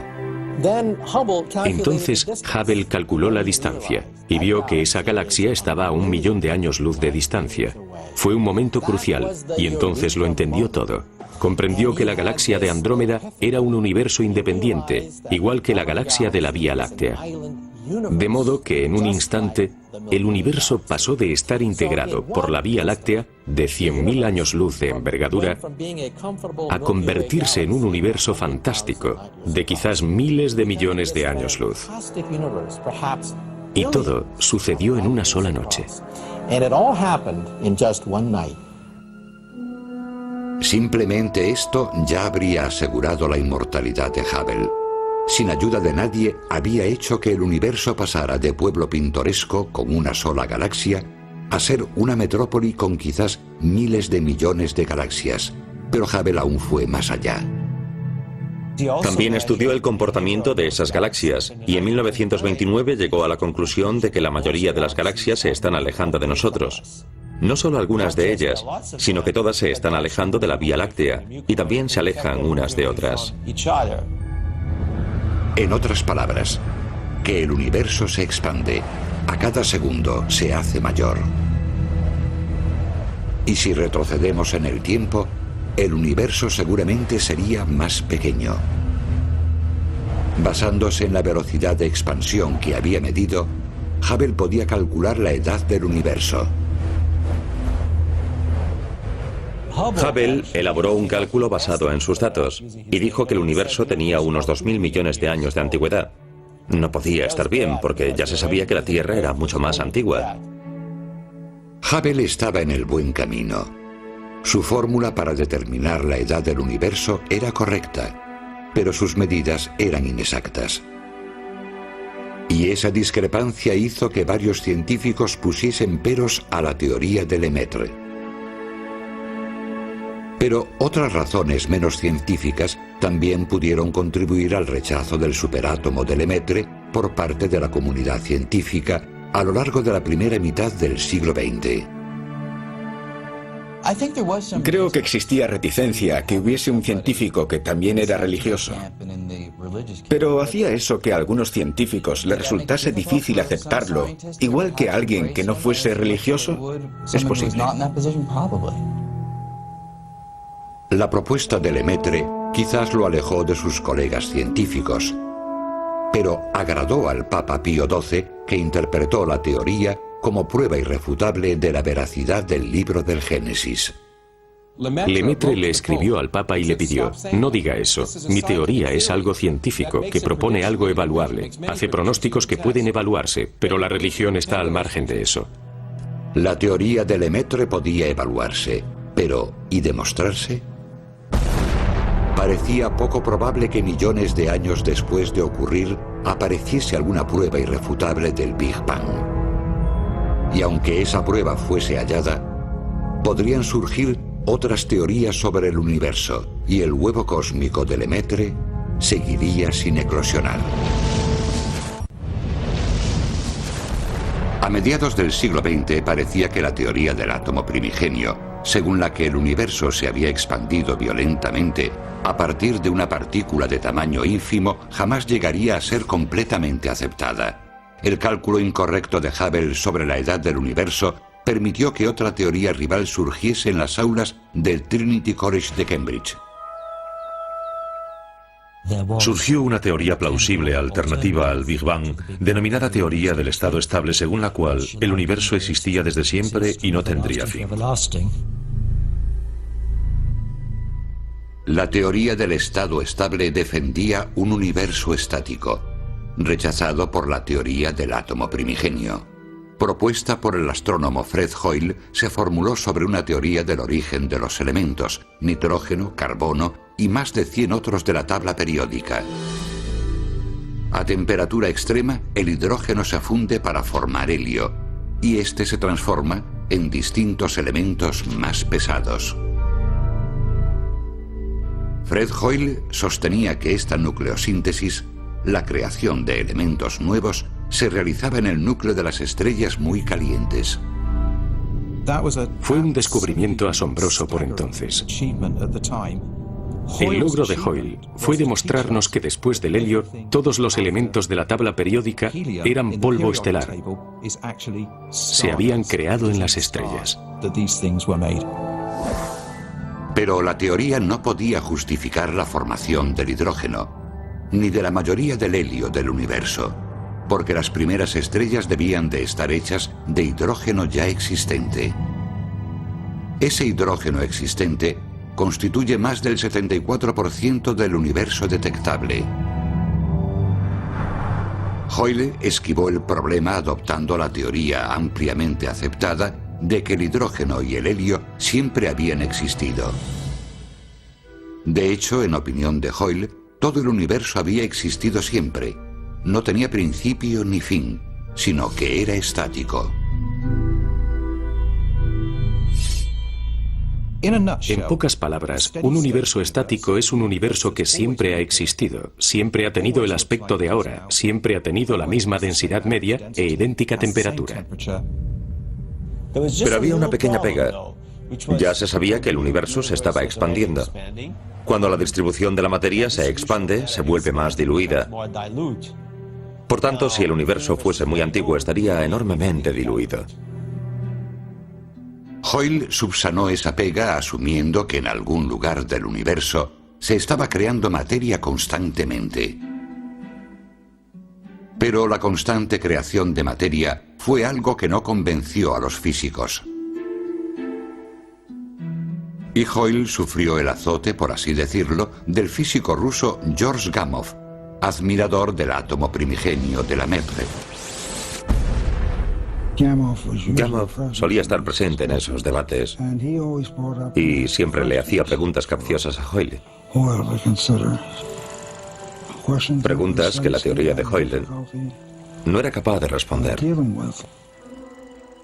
Entonces Hubble calculó la distancia y vio que esa galaxia estaba a 1 millón de años luz de distancia. Fue un momento crucial y entonces lo entendió todo. Comprendió que la galaxia de Andrómeda era un universo independiente, igual que la galaxia de la Vía Láctea. De modo que en un instante, el universo pasó de estar integrado por la Vía Láctea, de 100.000 años luz de envergadura, a convertirse en un universo fantástico, de quizás miles de millones de años luz. Y todo sucedió en una sola noche. Simplemente esto ya habría asegurado la inmortalidad de Hubble. Sin ayuda de nadie, había hecho que el universo pasara de pueblo pintoresco con una sola galaxia a ser una metrópoli con quizás miles de millones de galaxias. Pero Hubble aún fue más allá. También estudió el comportamiento de esas galaxias y en 1929 llegó a la conclusión de que la mayoría de las galaxias se están alejando de nosotros. No solo algunas de ellas, sino que todas se están alejando de la Vía Láctea y también se alejan unas de otras. En otras palabras, que el universo se expande, a cada segundo se hace mayor. Y si retrocedemos en el tiempo, el universo seguramente sería más pequeño. Basándose en la velocidad de expansión que había medido, Hubble podía calcular la edad del universo. Hubble elaboró un cálculo basado en sus datos y dijo que el universo tenía unos 2.000 millones de años de antigüedad. No podía estar bien porque ya se sabía que la Tierra era mucho más antigua. Hubble estaba en el buen camino. Su fórmula para determinar la edad del universo era correcta, pero sus medidas eran inexactas. Y esa discrepancia hizo que varios científicos pusiesen peros a la teoría de Lemaitre. Pero otras razones menos científicas también pudieron contribuir al rechazo del superátomo de Lemaitre por parte de la comunidad científica a lo largo de la primera mitad del siglo XX. Creo que existía reticencia a que hubiese un científico que también era religioso. Pero hacía eso que a algunos científicos les resultase difícil aceptarlo, igual que a alguien que no fuese religioso. Es posible. La propuesta de Lemaitre quizás lo alejó de sus colegas científicos, pero agradó al Papa Pío XII, que interpretó la teoría como prueba irrefutable de la veracidad del libro del Génesis. Lemaitre le escribió al Papa y le pidió: no diga eso, mi teoría es algo científico, que propone algo evaluable, hace pronósticos que pueden evaluarse, pero la religión está al margen de eso. La teoría de Lemaitre podía evaluarse, pero ¿y demostrarse? Parecía poco probable que millones de años después de ocurrir apareciese alguna prueba irrefutable del Big Bang. Y aunque esa prueba fuese hallada, podrían surgir otras teorías sobre el universo y el huevo cósmico de Lemaitre seguiría sin eclosionar. A mediados del siglo XX parecía que la teoría del átomo primigenio, según la que el universo se había expandido violentamente a partir de una partícula de tamaño ínfimo, jamás llegaría a ser completamente aceptada. El cálculo incorrecto de Hubble sobre la edad del universo permitió que otra teoría rival surgiese en las aulas del Trinity College de Cambridge. Surgió una teoría plausible alternativa al Big Bang, denominada teoría del estado estable, según la cual el universo existía desde siempre y no tendría fin. La teoría del estado estable defendía un universo estático, rechazado por la teoría del átomo primigenio. Propuesta por el astrónomo Fred Hoyle, se formuló sobre una teoría del origen de los elementos, nitrógeno, carbono y más de 100 otros de la tabla periódica. A temperatura extrema, el hidrógeno se funde para formar helio, y este se transforma en distintos elementos más pesados. Fred Hoyle sostenía que esta nucleosíntesis, la creación de elementos nuevos, se realizaba en el núcleo de las estrellas muy calientes. Fue un descubrimiento asombroso por entonces. El logro de Hoyle fue demostrarnos que después del helio, todos los elementos de la tabla periódica eran polvo estelar. Se habían creado en las estrellas. Pero la teoría no podía justificar la formación del hidrógeno, ni de la mayoría del helio del universo, porque las primeras estrellas debían de estar hechas de hidrógeno ya existente. Ese hidrógeno existente constituye más del 74% del universo detectable. Hoyle esquivó el problema adoptando la teoría ampliamente aceptada de que el hidrógeno y el helio siempre habían existido. De hecho, en opinión de Hoyle, todo el universo había existido siempre. No tenía principio ni fin, sino que era estático. En pocas palabras, un universo estático es un universo que siempre ha existido, siempre ha tenido el aspecto de ahora, siempre ha tenido la misma densidad media e idéntica temperatura. Pero había una pequeña pega. Ya se sabía que el universo se estaba expandiendo. Cuando la distribución de la materia se expande, se vuelve más diluida. Por tanto, si el universo fuese muy antiguo, estaría enormemente diluido. Hoyle subsanó esa pega asumiendo que en algún lugar del universo se estaba creando materia constantemente. Pero la constante creación de materia fue algo que no convenció a los físicos. Y Hoyle sufrió el azote, por así decirlo, del físico ruso George Gamow, admirador del átomo primigenio de Lemaitre. Gamow solía estar presente en esos debates y siempre le hacía preguntas capciosas a Hoyle. Preguntas que la teoría de Hoyle no era capaz de responder.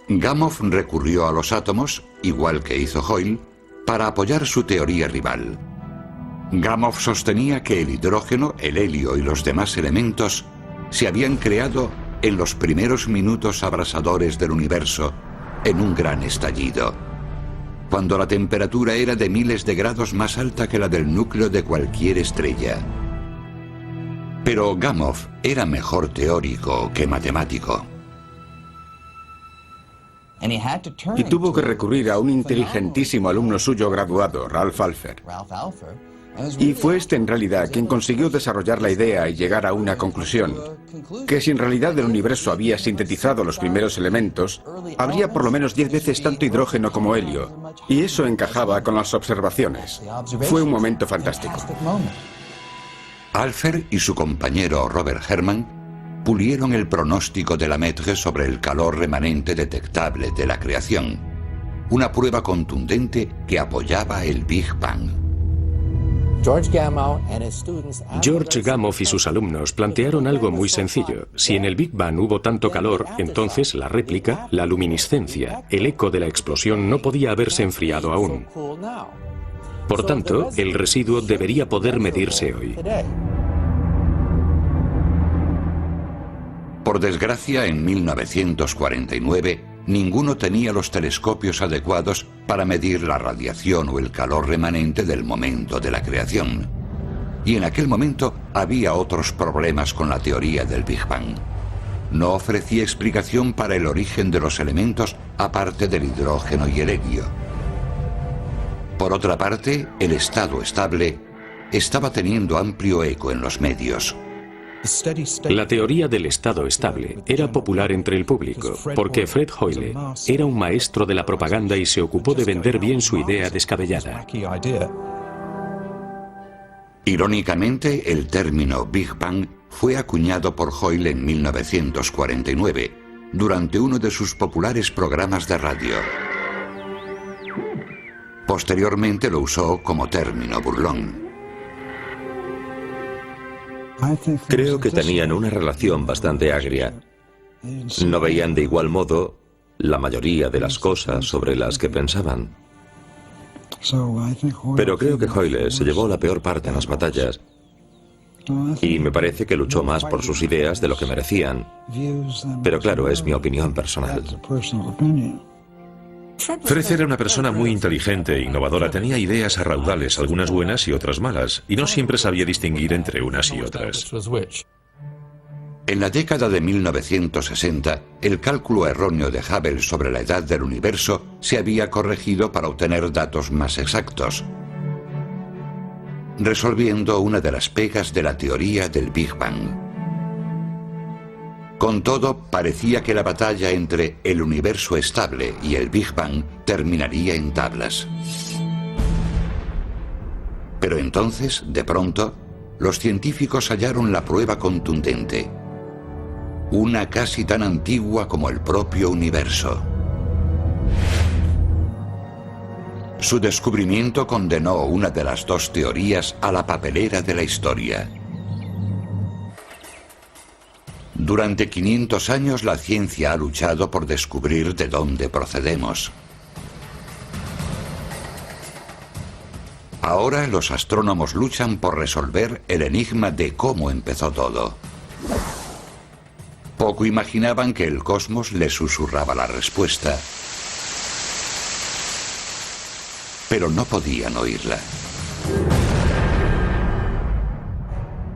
Gamow recurrió a los átomos, igual que hizo Hoyle, para apoyar su teoría rival. Gamow sostenía que el hidrógeno, el helio y los demás elementos se habían creado en los primeros minutos abrasadores del universo, en un gran estallido, cuando la temperatura era de miles de grados más alta que la del núcleo de cualquier estrella. Pero Gamow era mejor teórico que matemático. Y tuvo que recurrir a un inteligentísimo alumno suyo graduado, Ralph Alpher. Y fue este en realidad quien consiguió desarrollar la idea y llegar a una conclusión, que si en realidad el universo había sintetizado los primeros elementos, habría por lo menos 10 veces tanto hidrógeno como helio, y eso encajaba con las observaciones. Fue un momento fantástico. Alpher y su compañero Robert Herman pulieron el pronóstico de Lemaitre sobre el calor remanente detectable de la creación, una prueba contundente que apoyaba el Big Bang. George Gamow y sus alumnos plantearon algo muy sencillo. Si en el Big Bang hubo tanto calor, entonces la réplica, la luminiscencia, el eco de la explosión no podía haberse enfriado aún. Por tanto, el residuo debería poder medirse hoy. Por desgracia, en 1949, ninguno tenía los telescopios adecuados para medir la radiación o el calor remanente del momento de la creación. Y en aquel momento había otros problemas con la teoría del Big Bang. No ofrecía explicación para el origen de los elementos aparte del hidrógeno y el helio. Por otra parte, el estado estable estaba teniendo amplio eco en los medios. La teoría del estado estable era popular entre el público, porque Fred Hoyle era un maestro de la propaganda y se ocupó de vender bien su idea descabellada. Irónicamente, el término Big Bang fue acuñado por Hoyle en 1949, durante uno de sus populares programas de radio. Posteriormente lo usó como término burlón. Creo que tenían una relación bastante agria. No veían de igual modo la mayoría de las cosas sobre las que pensaban. Pero creo que Hoyle se llevó la peor parte en las batallas y me parece que luchó más por sus ideas de lo que merecían. Pero claro, es mi opinión personal. Fred era una persona muy inteligente e innovadora. Tenía ideas a raudales, algunas buenas y otras malas, y no siempre sabía distinguir entre unas y otras. En la década de 1960, el cálculo erróneo de Hubble sobre la edad del universo se había corregido para obtener datos más exactos, resolviendo una de las pegas de la teoría del Big Bang. Con todo, parecía que la batalla entre el universo estable y el Big Bang terminaría en tablas. Pero entonces, de pronto, los científicos hallaron la prueba contundente, una casi tan antigua como el propio universo. Su descubrimiento condenó una de las dos teorías a la papelera de la historia. Durante 500 años la ciencia ha luchado por descubrir de dónde procedemos. Ahora los astrónomos luchan por resolver el enigma de cómo empezó todo. Poco imaginaban que el cosmos les susurraba la respuesta, pero no podían oírla.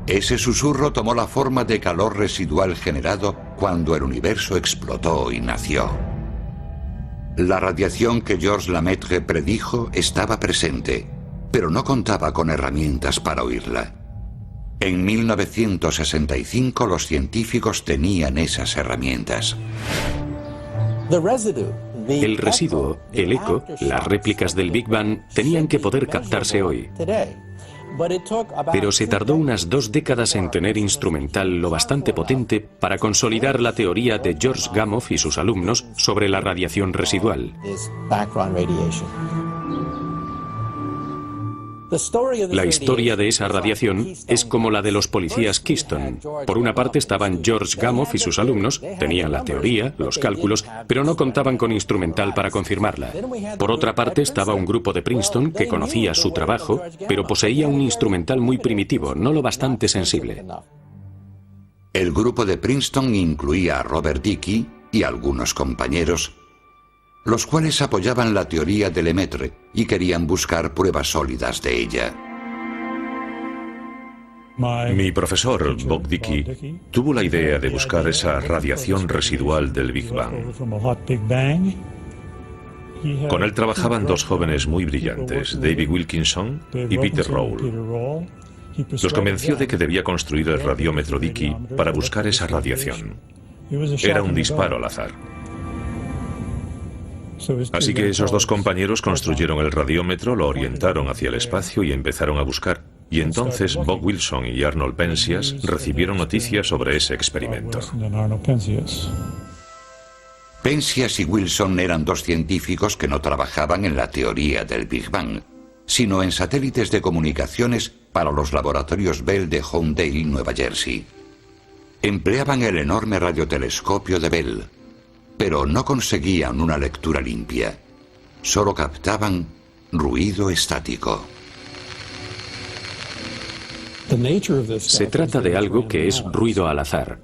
Ese susurro tomó la forma de calor residual generado cuando el universo explotó y nació. La radiación que Georges Lemaitre predijo estaba presente, pero no contaba con herramientas para oírla. En 1965 los científicos tenían esas herramientas. El residuo, el eco, las réplicas del Big Bang tenían que poder captarse hoy. Pero se tardó unas 2 décadas en tener instrumental lo bastante potente para consolidar la teoría de George Gamow y sus alumnos sobre la radiación residual. La historia de esa radiación es como la de los policías Keystone. Por una parte estaban George Gamow y sus alumnos, tenían la teoría, los cálculos, pero no contaban con instrumental para confirmarla. Por otra parte estaba un grupo de Princeton que conocía su trabajo, pero poseía un instrumental muy primitivo, no lo bastante sensible. El grupo de Princeton incluía a Robert Dicke y algunos compañeros, los cuales apoyaban la teoría de Lemaitre y querían buscar pruebas sólidas de ella. Mi profesor, Bob Dicke, tuvo la idea de buscar esa radiación residual del Big Bang. Con él trabajaban 2 jóvenes muy brillantes, David Wilkinson y Peter Rowell. Los convenció de que debía construir el radiómetro Dicke para buscar esa radiación. Era un disparo al azar. Así que esos 2 compañeros construyeron el radiómetro, lo orientaron hacia el espacio y empezaron a buscar. Y entonces Bob Wilson y Arnold Penzias recibieron noticias sobre ese experimento. Penzias y Wilson eran 2 científicos que no trabajaban en la teoría del Big Bang, sino en satélites de comunicaciones para los laboratorios Bell de Holmdel, Nueva Jersey. Empleaban el enorme radiotelescopio de Bell, pero no conseguían una lectura limpia. Solo captaban ruido estático. Se trata de algo que es ruido al azar.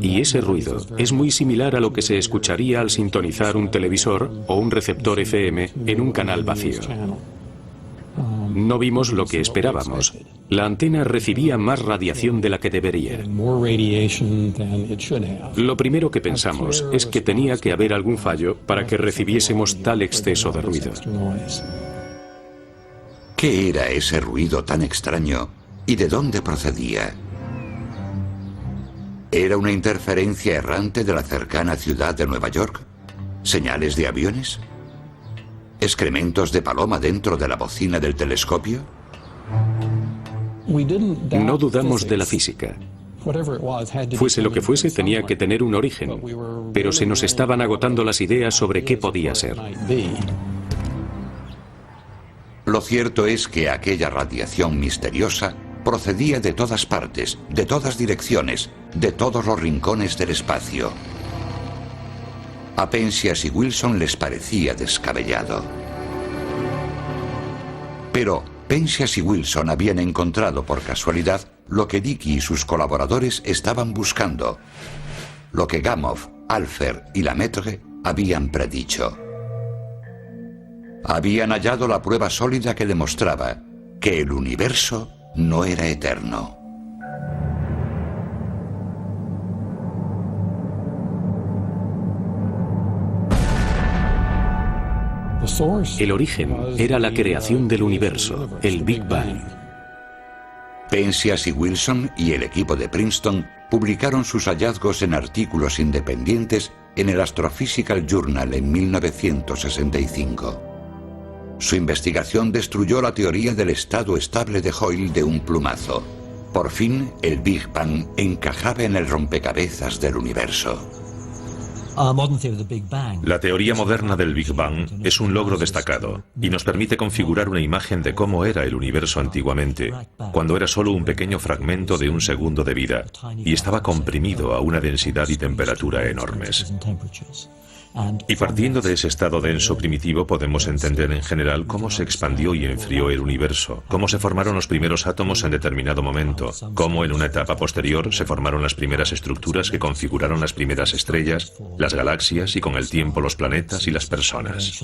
Y ese ruido es muy similar a lo que se escucharía al sintonizar un televisor o un receptor FM en un canal vacío. No vimos lo que esperábamos. La antena recibía más radiación de la que debería. Lo primero que pensamos es que tenía que haber algún fallo para que recibiésemos tal exceso de ruido. ¿Qué era ese ruido tan extraño y de dónde procedía? ¿Era una interferencia errante de la cercana ciudad de Nueva York? ¿Señales de aviones? ¿Excrementos de paloma dentro de la bocina del telescopio? No dudamos de la física. Fuese lo que fuese, tenía que tener un origen, pero se nos estaban agotando las ideas sobre qué podía ser. Lo cierto es que aquella radiación misteriosa procedía de todas partes, de todas direcciones, de todos los rincones del espacio. A Penzias y Wilson les parecía descabellado. Pero Penzias y Wilson habían encontrado por casualidad lo que Dicke y sus colaboradores estaban buscando, lo que Gamow, Alpher y Lemaitre habían predicho. Habían hallado la prueba sólida que demostraba que el universo no era eterno. El origen era la creación del universo, el Big Bang. Penzias y Wilson y el equipo de Princeton publicaron sus hallazgos en artículos independientes en el Astrophysical Journal en 1965. Su investigación destruyó la teoría del estado estable de Hoyle de un plumazo. Por fin, el Big Bang encajaba en el rompecabezas del universo. La teoría moderna del Big Bang es un logro destacado y nos permite configurar una imagen de cómo era el universo antiguamente, cuando era solo un pequeño fragmento de un segundo de vida y estaba comprimido a una densidad y temperatura enormes. Y partiendo de ese estado denso primitivo podemos entender en general cómo se expandió y enfrió el universo, cómo se formaron los primeros átomos en determinado momento, cómo en una etapa posterior se formaron las primeras estructuras que configuraron las primeras estrellas, las galaxias y con el tiempo los planetas y las personas.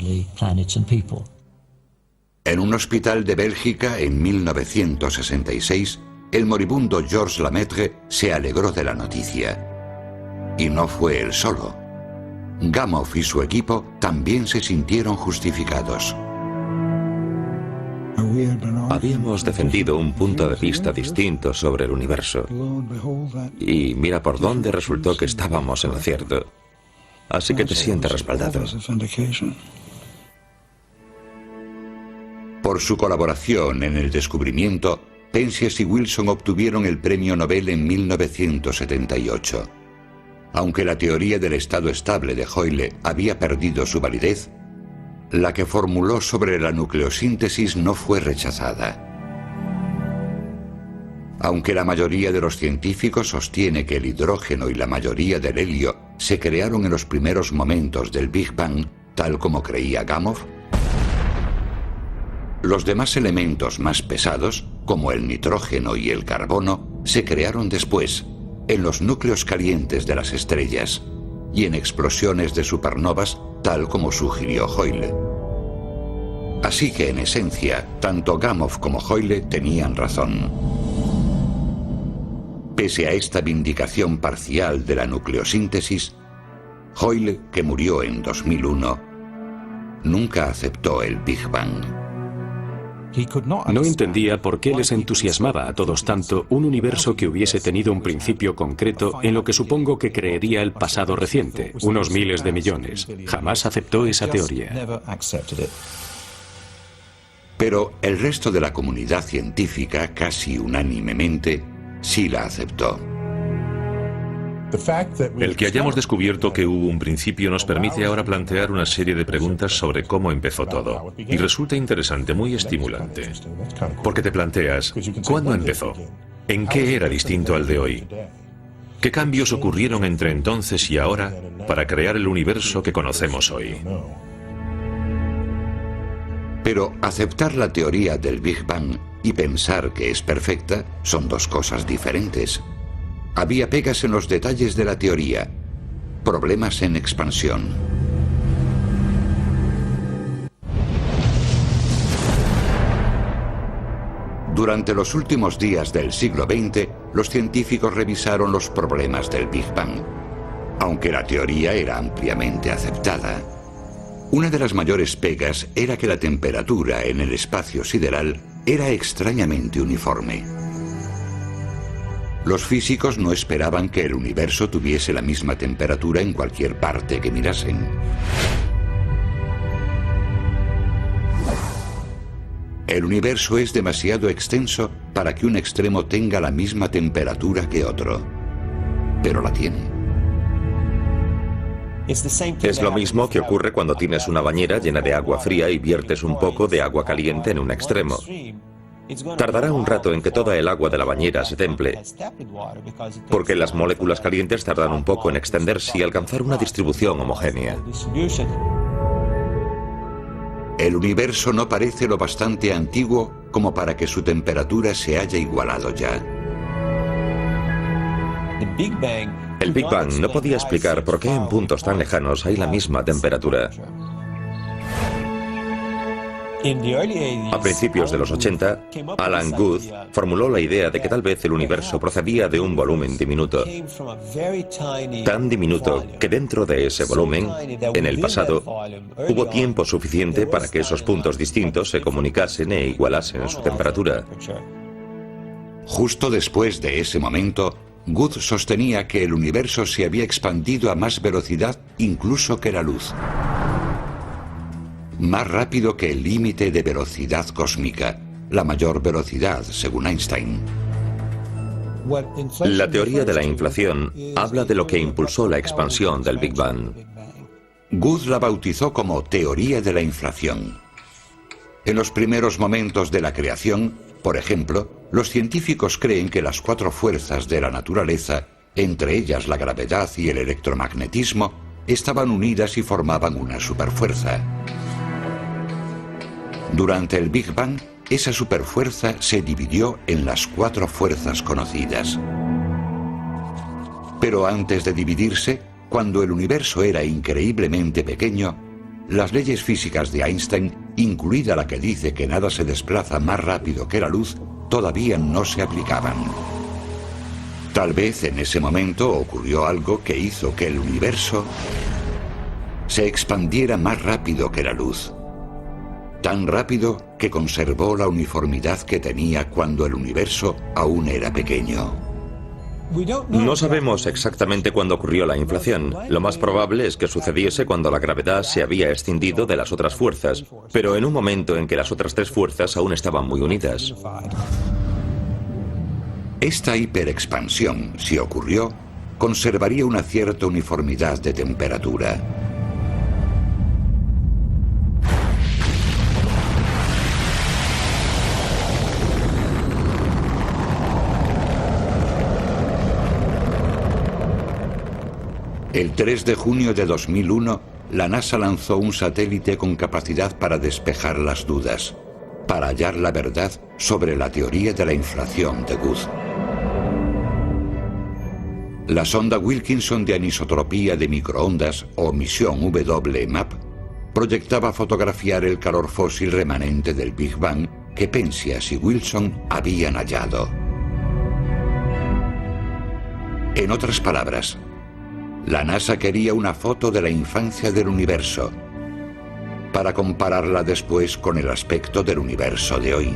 En un hospital de Bélgica en 1966, el moribundo Georges Lemaitre se alegró de la noticia. Y no fue él solo. Gamow y su equipo también se sintieron justificados. Habíamos defendido un punto de vista distinto sobre el universo. Y mira por dónde resultó que estábamos en lo cierto. Así que te sientes respaldado. Por su colaboración en el descubrimiento, Penzias y Wilson obtuvieron el premio Nobel en 1978. Aunque la teoría del estado estable de Hoyle había perdido su validez, la que formuló sobre la nucleosíntesis no fue rechazada. Aunque la mayoría de los científicos sostiene que el hidrógeno y la mayoría del helio se crearon en los primeros momentos del Big Bang, tal como creía Gamow, los demás elementos más pesados, como el nitrógeno y el carbono, se crearon después, en los núcleos calientes de las estrellas y en explosiones de supernovas, tal como sugirió Hoyle. Así que, en esencia, tanto Gamow como Hoyle tenían razón. Pese a esta vindicación parcial de la nucleosíntesis, Hoyle, que murió en 2001, nunca aceptó el Big Bang. No entendía por qué les entusiasmaba a todos tanto un universo que hubiese tenido un principio concreto en lo que supongo que creería el pasado reciente, unos miles de millones. Jamás aceptó esa teoría. Pero el resto de la comunidad científica, casi unánimemente, sí la aceptó. El que hayamos descubierto que hubo un principio nos permite ahora plantear una serie de preguntas sobre cómo empezó todo. Y resulta interesante, muy estimulante. Porque te planteas, ¿cuándo empezó? ¿En qué era distinto al de hoy? ¿Qué cambios ocurrieron entre entonces y ahora para crear el universo que conocemos hoy? Pero aceptar la teoría del Big Bang y pensar que es perfecta son dos cosas diferentes. Había pegas en los detalles de la teoría, problemas en expansión. Durante los últimos días del siglo XX, los científicos revisaron los problemas del Big Bang, aunque la teoría era ampliamente aceptada. Una de las mayores pegas era que la temperatura en el espacio sideral era extrañamente uniforme. Los físicos no esperaban que el universo tuviese la misma temperatura en cualquier parte que mirasen. El universo es demasiado extenso para que un extremo tenga la misma temperatura que otro, pero la tiene. Es lo mismo que ocurre cuando tienes una bañera llena de agua fría y viertes un poco de agua caliente en un extremo. Tardará un rato en que toda el agua de la bañera se temple, porque las moléculas calientes tardan un poco en extenderse y alcanzar una distribución homogénea. El universo no parece lo bastante antiguo como para que su temperatura se haya igualado ya. El Big Bang no podía explicar por qué en puntos tan lejanos hay la misma temperatura. A principios de los 80, Alan Guth formuló la idea de que tal vez el universo procedía de un volumen diminuto. Tan diminuto que dentro de ese volumen, en el pasado, hubo tiempo suficiente para que esos puntos distintos se comunicasen e igualasen su temperatura. Justo después de ese momento, Guth sostenía que el universo se había expandido a más velocidad incluso que la luz. Más rápido que el límite de velocidad cósmica, la mayor velocidad, según Einstein. La teoría de la inflación habla de lo que impulsó la expansión del Big Bang. Guth la bautizó como teoría de la inflación. En los primeros momentos de la creación, por ejemplo, los científicos creen que las 4 fuerzas de la naturaleza, entre ellas la gravedad y el electromagnetismo, estaban unidas y formaban una superfuerza. Durante el Big Bang, esa superfuerza se dividió en las 4 fuerzas conocidas. Pero antes de dividirse, cuando el universo era increíblemente pequeño, las leyes físicas de Einstein, incluida la que dice que nada se desplaza más rápido que la luz, todavía no se aplicaban. Tal vez en ese momento ocurrió algo que hizo que el universo se expandiera más rápido que la luz. Tan rápido que conservó la uniformidad que tenía cuando el universo aún era pequeño. No sabemos exactamente cuándo ocurrió la inflación. Lo más probable es que sucediese cuando la gravedad se había escindido de las otras fuerzas, pero en un momento en que las otras 3 fuerzas aún estaban muy unidas. Esta hiperexpansión, si ocurrió, conservaría una cierta uniformidad de temperatura. El 3 de junio de 2001, la NASA lanzó un satélite con capacidad para despejar las dudas, para hallar la verdad sobre la teoría de la inflación de Guth. La sonda Wilkinson de anisotropía de microondas, o misión WMAP, proyectaba fotografiar el calor fósil remanente del Big Bang que Penzias y Wilson habían hallado. En otras palabras, la NASA quería una foto de la infancia del universo, para compararla después con el aspecto del universo de hoy.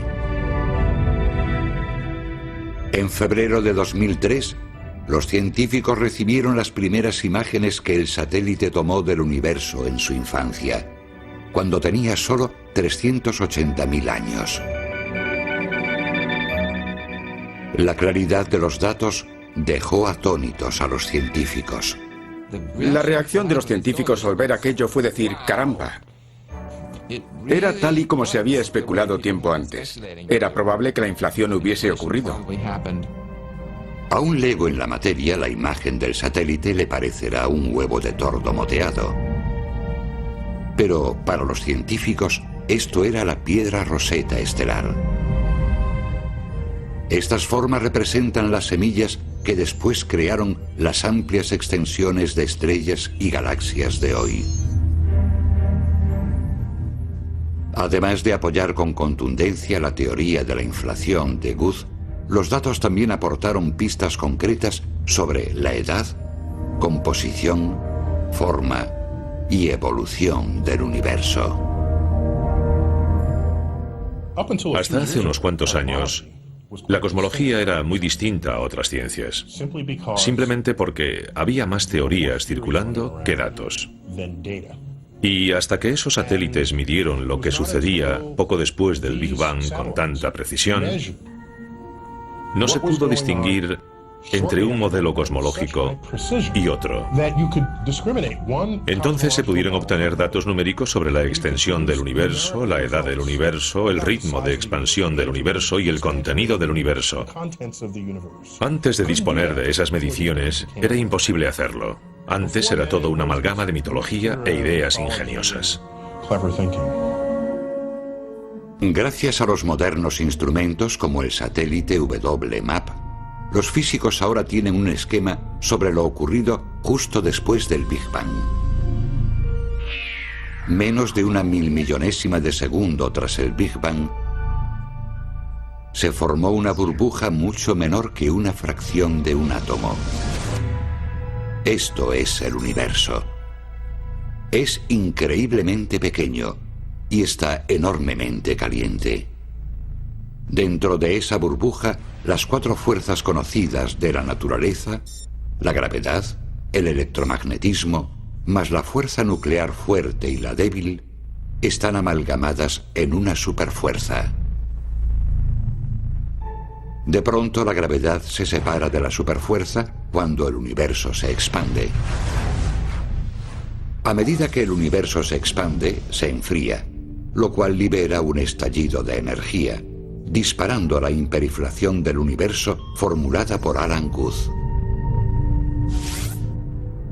En febrero de 2003, los científicos recibieron las primeras imágenes que el satélite tomó del universo en su infancia, cuando tenía solo 380.000 años. La claridad de los datos dejó atónitos a los científicos. La reacción de los científicos al ver aquello fue decir, ¡caramba! Era tal y como se había especulado tiempo antes. Era probable que la inflación hubiese ocurrido. A un lego en la materia, la imagen del satélite le parecerá un huevo de tordo moteado. Pero para los científicos, esto era la piedra Rosetta estelar. Estas formas representan las semillas que después crearon las amplias extensiones de estrellas y galaxias de hoy. Además de apoyar con contundencia la teoría de la inflación de Guth, los datos también aportaron pistas concretas sobre la edad, composición, forma y evolución del universo. Hasta hace unos cuantos años, la cosmología era muy distinta a otras ciencias, simplemente porque había más teorías circulando que datos. Y hasta que esos satélites midieron lo que sucedía poco después del Big Bang con tanta precisión, no se pudo distinguir entre un modelo cosmológico y otro. Entonces se pudieron obtener datos numéricos sobre la extensión del universo, la edad del universo, el ritmo de expansión del universo y el contenido del universo. Antes de disponer de esas mediciones, era imposible hacerlo. Antes era todo una amalgama de mitología e ideas ingeniosas. Gracias a los modernos instrumentos como el satélite WMAP, los físicos ahora tienen un esquema sobre lo ocurrido justo después del Big Bang. Menos de 1.000.000.000ésima de segundo tras el Big Bang, se formó una burbuja mucho menor que una fracción de un átomo. Esto es el universo. Es increíblemente pequeño y está enormemente caliente. Dentro de esa burbuja, las 4 fuerzas conocidas de la naturaleza, la gravedad, el electromagnetismo, más la fuerza nuclear fuerte y la débil, están amalgamadas en una superfuerza. De pronto la gravedad se separa de la superfuerza cuando el universo se expande. A medida que el universo se expande, se enfría, lo cual libera un estallido de energía, disparando la hiperinflación del universo formulada por Alan Guth.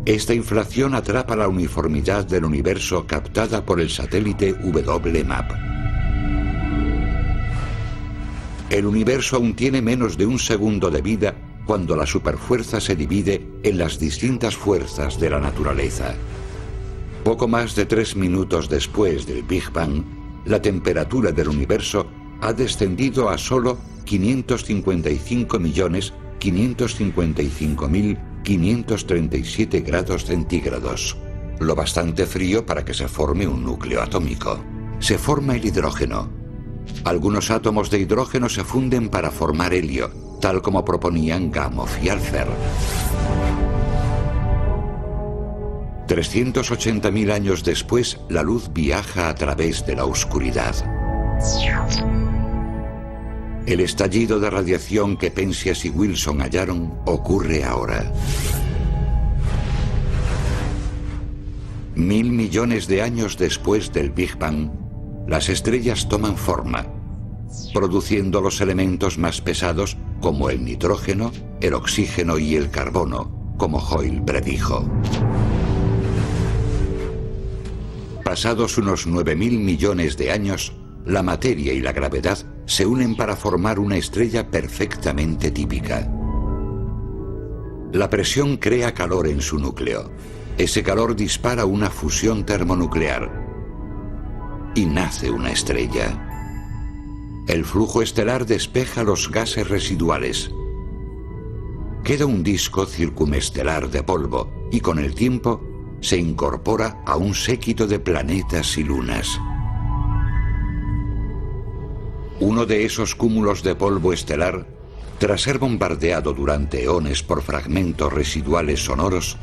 Esta inflación atrapa la uniformidad del universo captada por el satélite WMAP. El universo aún tiene menos de un segundo de vida cuando la superfuerza se divide en las distintas fuerzas de la naturaleza. Poco más de 3 minutos después del Big Bang, la temperatura del universo ha descendido a solo 555.537 grados centígrados, lo bastante frío para que se forme un núcleo atómico. Se forma el hidrógeno. Algunos átomos de hidrógeno se funden para formar helio, tal como proponían Gamow y Alpher. 380.000 años después, la luz viaja a través de la oscuridad. El estallido de radiación que Penzias y Wilson hallaron ocurre ahora. 1000 millones de años después del Big Bang, las estrellas toman forma, produciendo los elementos más pesados como el nitrógeno, el oxígeno y el carbono, como Hoyle predijo. Pasados unos 9.000 millones de años, la materia y la gravedad se unen para formar una estrella perfectamente típica. La presión crea calor en su núcleo. Ese calor dispara una fusión termonuclear y nace una estrella. El flujo estelar despeja los gases residuales. Queda un disco circumestelar de polvo y con el tiempo se incorpora a un séquito de planetas y lunas. Uno de esos cúmulos de polvo estelar, tras ser bombardeado durante eones por fragmentos residuales sonoros,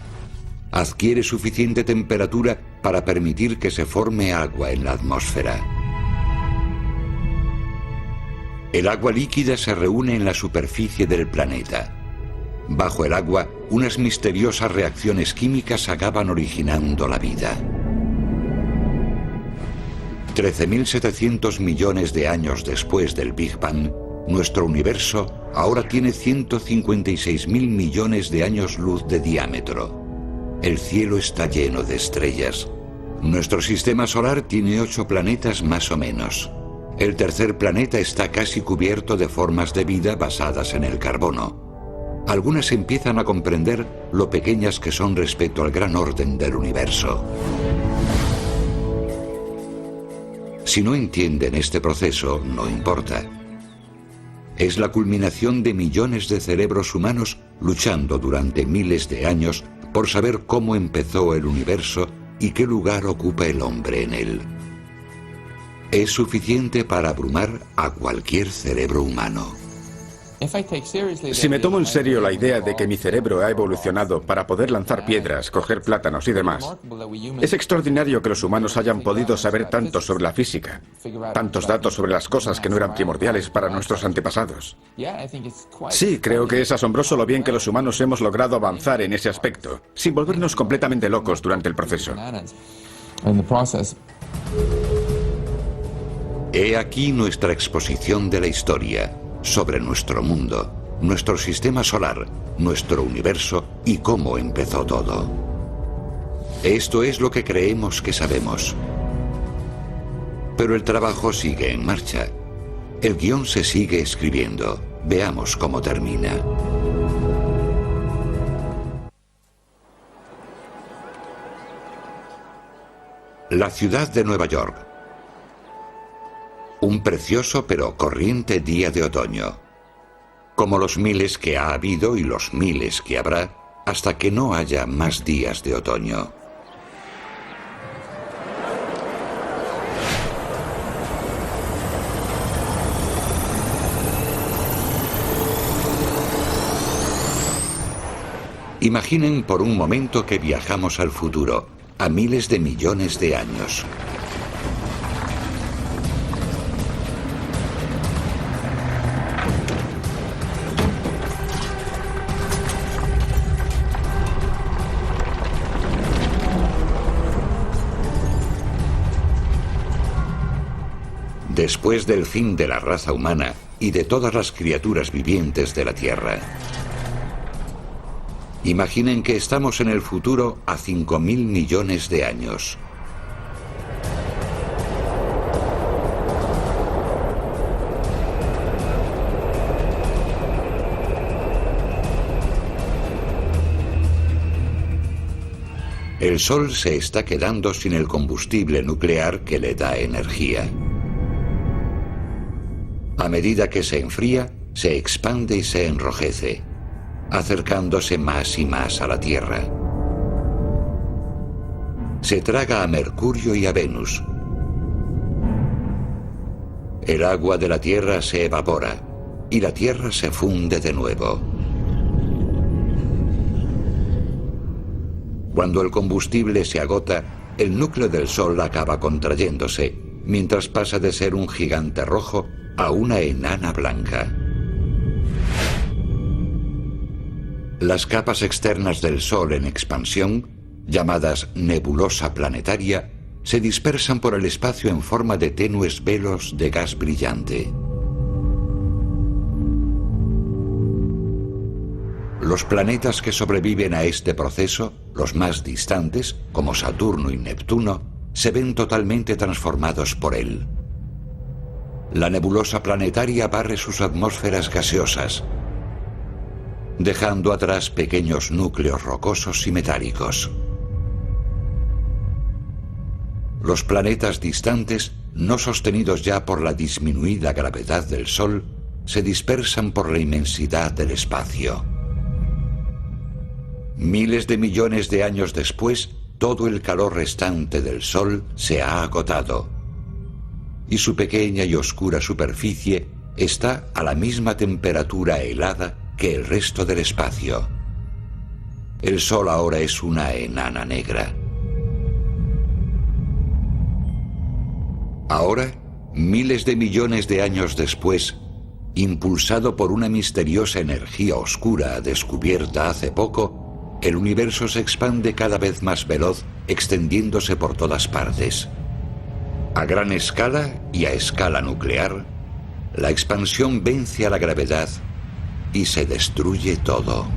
adquiere suficiente temperatura para permitir que se forme agua en la atmósfera. El agua líquida se reúne en la superficie del planeta. Bajo el agua, unas misteriosas reacciones químicas acaban originando la vida. 13.700 millones de años después del Big Bang, nuestro universo ahora tiene 156.000 millones de años luz de diámetro. El cielo está lleno de estrellas. Nuestro sistema solar tiene 8 planetas más o menos. El tercer planeta está casi cubierto de formas de vida basadas en el carbono. Algunas empiezan a comprender lo pequeñas que son respecto al gran orden del universo. Si no entienden este proceso, no importa. Es la culminación de millones de cerebros humanos luchando durante miles de años por saber cómo empezó el universo y qué lugar ocupa el hombre en él. Es suficiente para abrumar a cualquier cerebro humano. Si me tomo en serio la idea de que mi cerebro ha evolucionado para poder lanzar piedras, coger plátanos y demás, es extraordinario que los humanos hayan podido saber tanto sobre la física, tantos datos sobre las cosas que no eran primordiales para nuestros antepasados. Sí, creo que es asombroso lo bien que los humanos hemos logrado avanzar en ese aspecto, sin volvernos completamente locos durante el proceso. He aquí nuestra exposición de la historia sobre nuestro mundo, nuestro sistema solar, nuestro universo y cómo empezó todo. Esto es lo que creemos que sabemos. Pero el trabajo sigue en marcha. El guión se sigue escribiendo. Veamos cómo termina. La ciudad de Nueva York. Un precioso pero corriente día de otoño. Como los miles que ha habido y los miles que habrá, hasta que no haya más días de otoño. Imaginen por un momento que viajamos al futuro, a miles de millones de años. Después del fin de la raza humana y de todas las criaturas vivientes de la Tierra. Imaginen que estamos en el futuro a 5.000 millones de años. El Sol se está quedando sin el combustible nuclear que le da energía. A medida que se enfría, se expande y se enrojece, acercándose más y más a la Tierra. Se traga a Mercurio y a Venus. El agua de la Tierra se evapora y la Tierra se funde de nuevo. Cuando el combustible se agota, el núcleo del Sol acaba contrayéndose, mientras pasa de ser un gigante rojo a una enana blanca. Las capas externas del Sol en expansión, llamadas nebulosa planetaria, se dispersan por el espacio en forma de tenues velos de gas brillante. Los planetas que sobreviven a este proceso, los más distantes, como Saturno y Neptuno, se ven totalmente transformados por él. La nebulosa planetaria barre sus atmósferas gaseosas, dejando atrás pequeños núcleos rocosos y metálicos. Los planetas distantes, no sostenidos ya por la disminuida gravedad del Sol, se dispersan por la inmensidad del espacio. Miles de millones de años después, todo el calor restante del Sol se ha agotado, y su pequeña y oscura superficie está a la misma temperatura helada que el resto del espacio. El Sol ahora es una enana negra. Ahora, miles de millones de años después, impulsado por una misteriosa energía oscura descubierta hace poco, el universo se expande cada vez más veloz, extendiéndose por todas partes. A gran escala y a escala nuclear, la expansión vence a la gravedad y se destruye todo.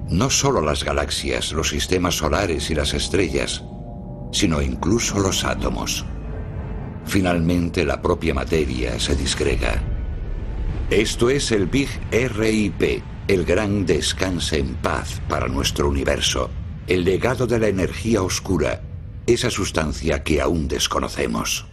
No solo las galaxias, los sistemas solares y las estrellas, sino incluso los átomos. Finalmente, la propia materia se disgrega. Esto es el Big RIP, el gran descanse en paz para nuestro universo, el legado de la energía oscura, esa sustancia que aún desconocemos.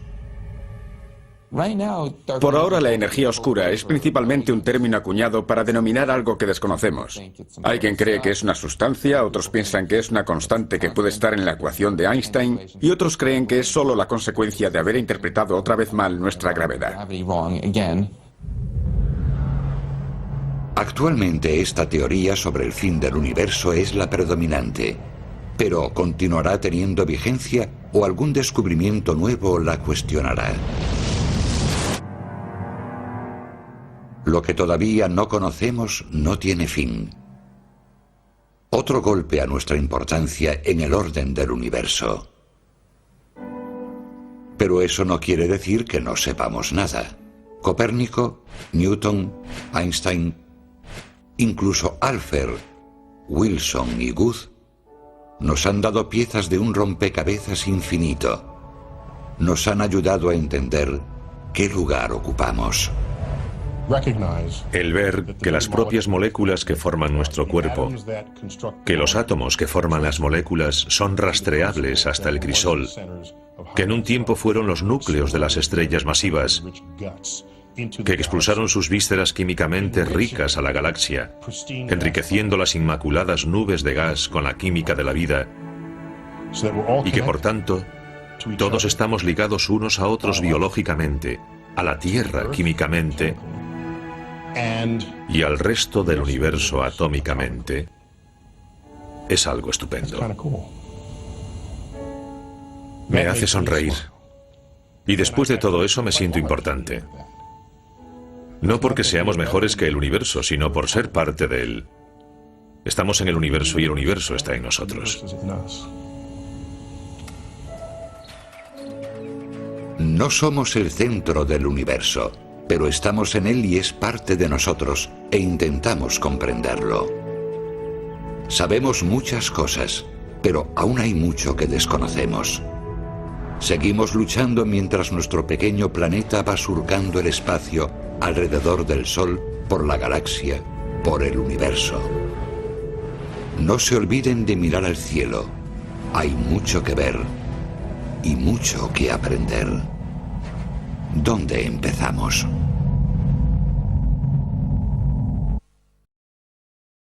Por ahora, la energía oscura es principalmente un término acuñado para denominar algo que desconocemos. Hay quien cree que es una sustancia, otros piensan que es una constante que puede estar en la ecuación de Einstein, y otros creen que es solo la consecuencia de haber interpretado otra vez mal nuestra gravedad. Actualmente esta teoría sobre el fin del universo es la predominante, pero ¿continuará teniendo vigencia o algún descubrimiento nuevo la cuestionará? Lo que todavía no conocemos no tiene fin. Otro golpe a nuestra importancia en el orden del universo. Pero eso no quiere decir que no sepamos nada. Copérnico, Newton, Einstein, incluso Alpher, Wilson y Guth nos han dado piezas de un rompecabezas infinito. Nos han ayudado a entender qué lugar ocupamos. El ver que las propias moléculas que forman nuestro cuerpo, que los átomos que forman las moléculas son rastreables hasta el crisol, que en un tiempo fueron los núcleos de las estrellas masivas, que expulsaron sus vísceras químicamente ricas a la galaxia, enriqueciendo las inmaculadas nubes de gas con la química de la vida, y que por tanto todos estamos ligados unos a otros biológicamente, a la Tierra químicamente y al resto del universo atómicamente, es algo estupendo. Me hace sonreír. Y después de todo eso me siento importante. No porque seamos mejores que el universo, sino por ser parte de él. Estamos en el universo y el universo está en nosotros. No somos el centro del universo, pero estamos en él y es parte de nosotros, e intentamos comprenderlo. Sabemos muchas cosas, pero aún hay mucho que desconocemos. Seguimos luchando mientras nuestro pequeño planeta va surcando el espacio alrededor del Sol, por la galaxia, por el universo. No se olviden de mirar al cielo. Hay mucho que ver y mucho que aprender. ¿Dónde empezamos?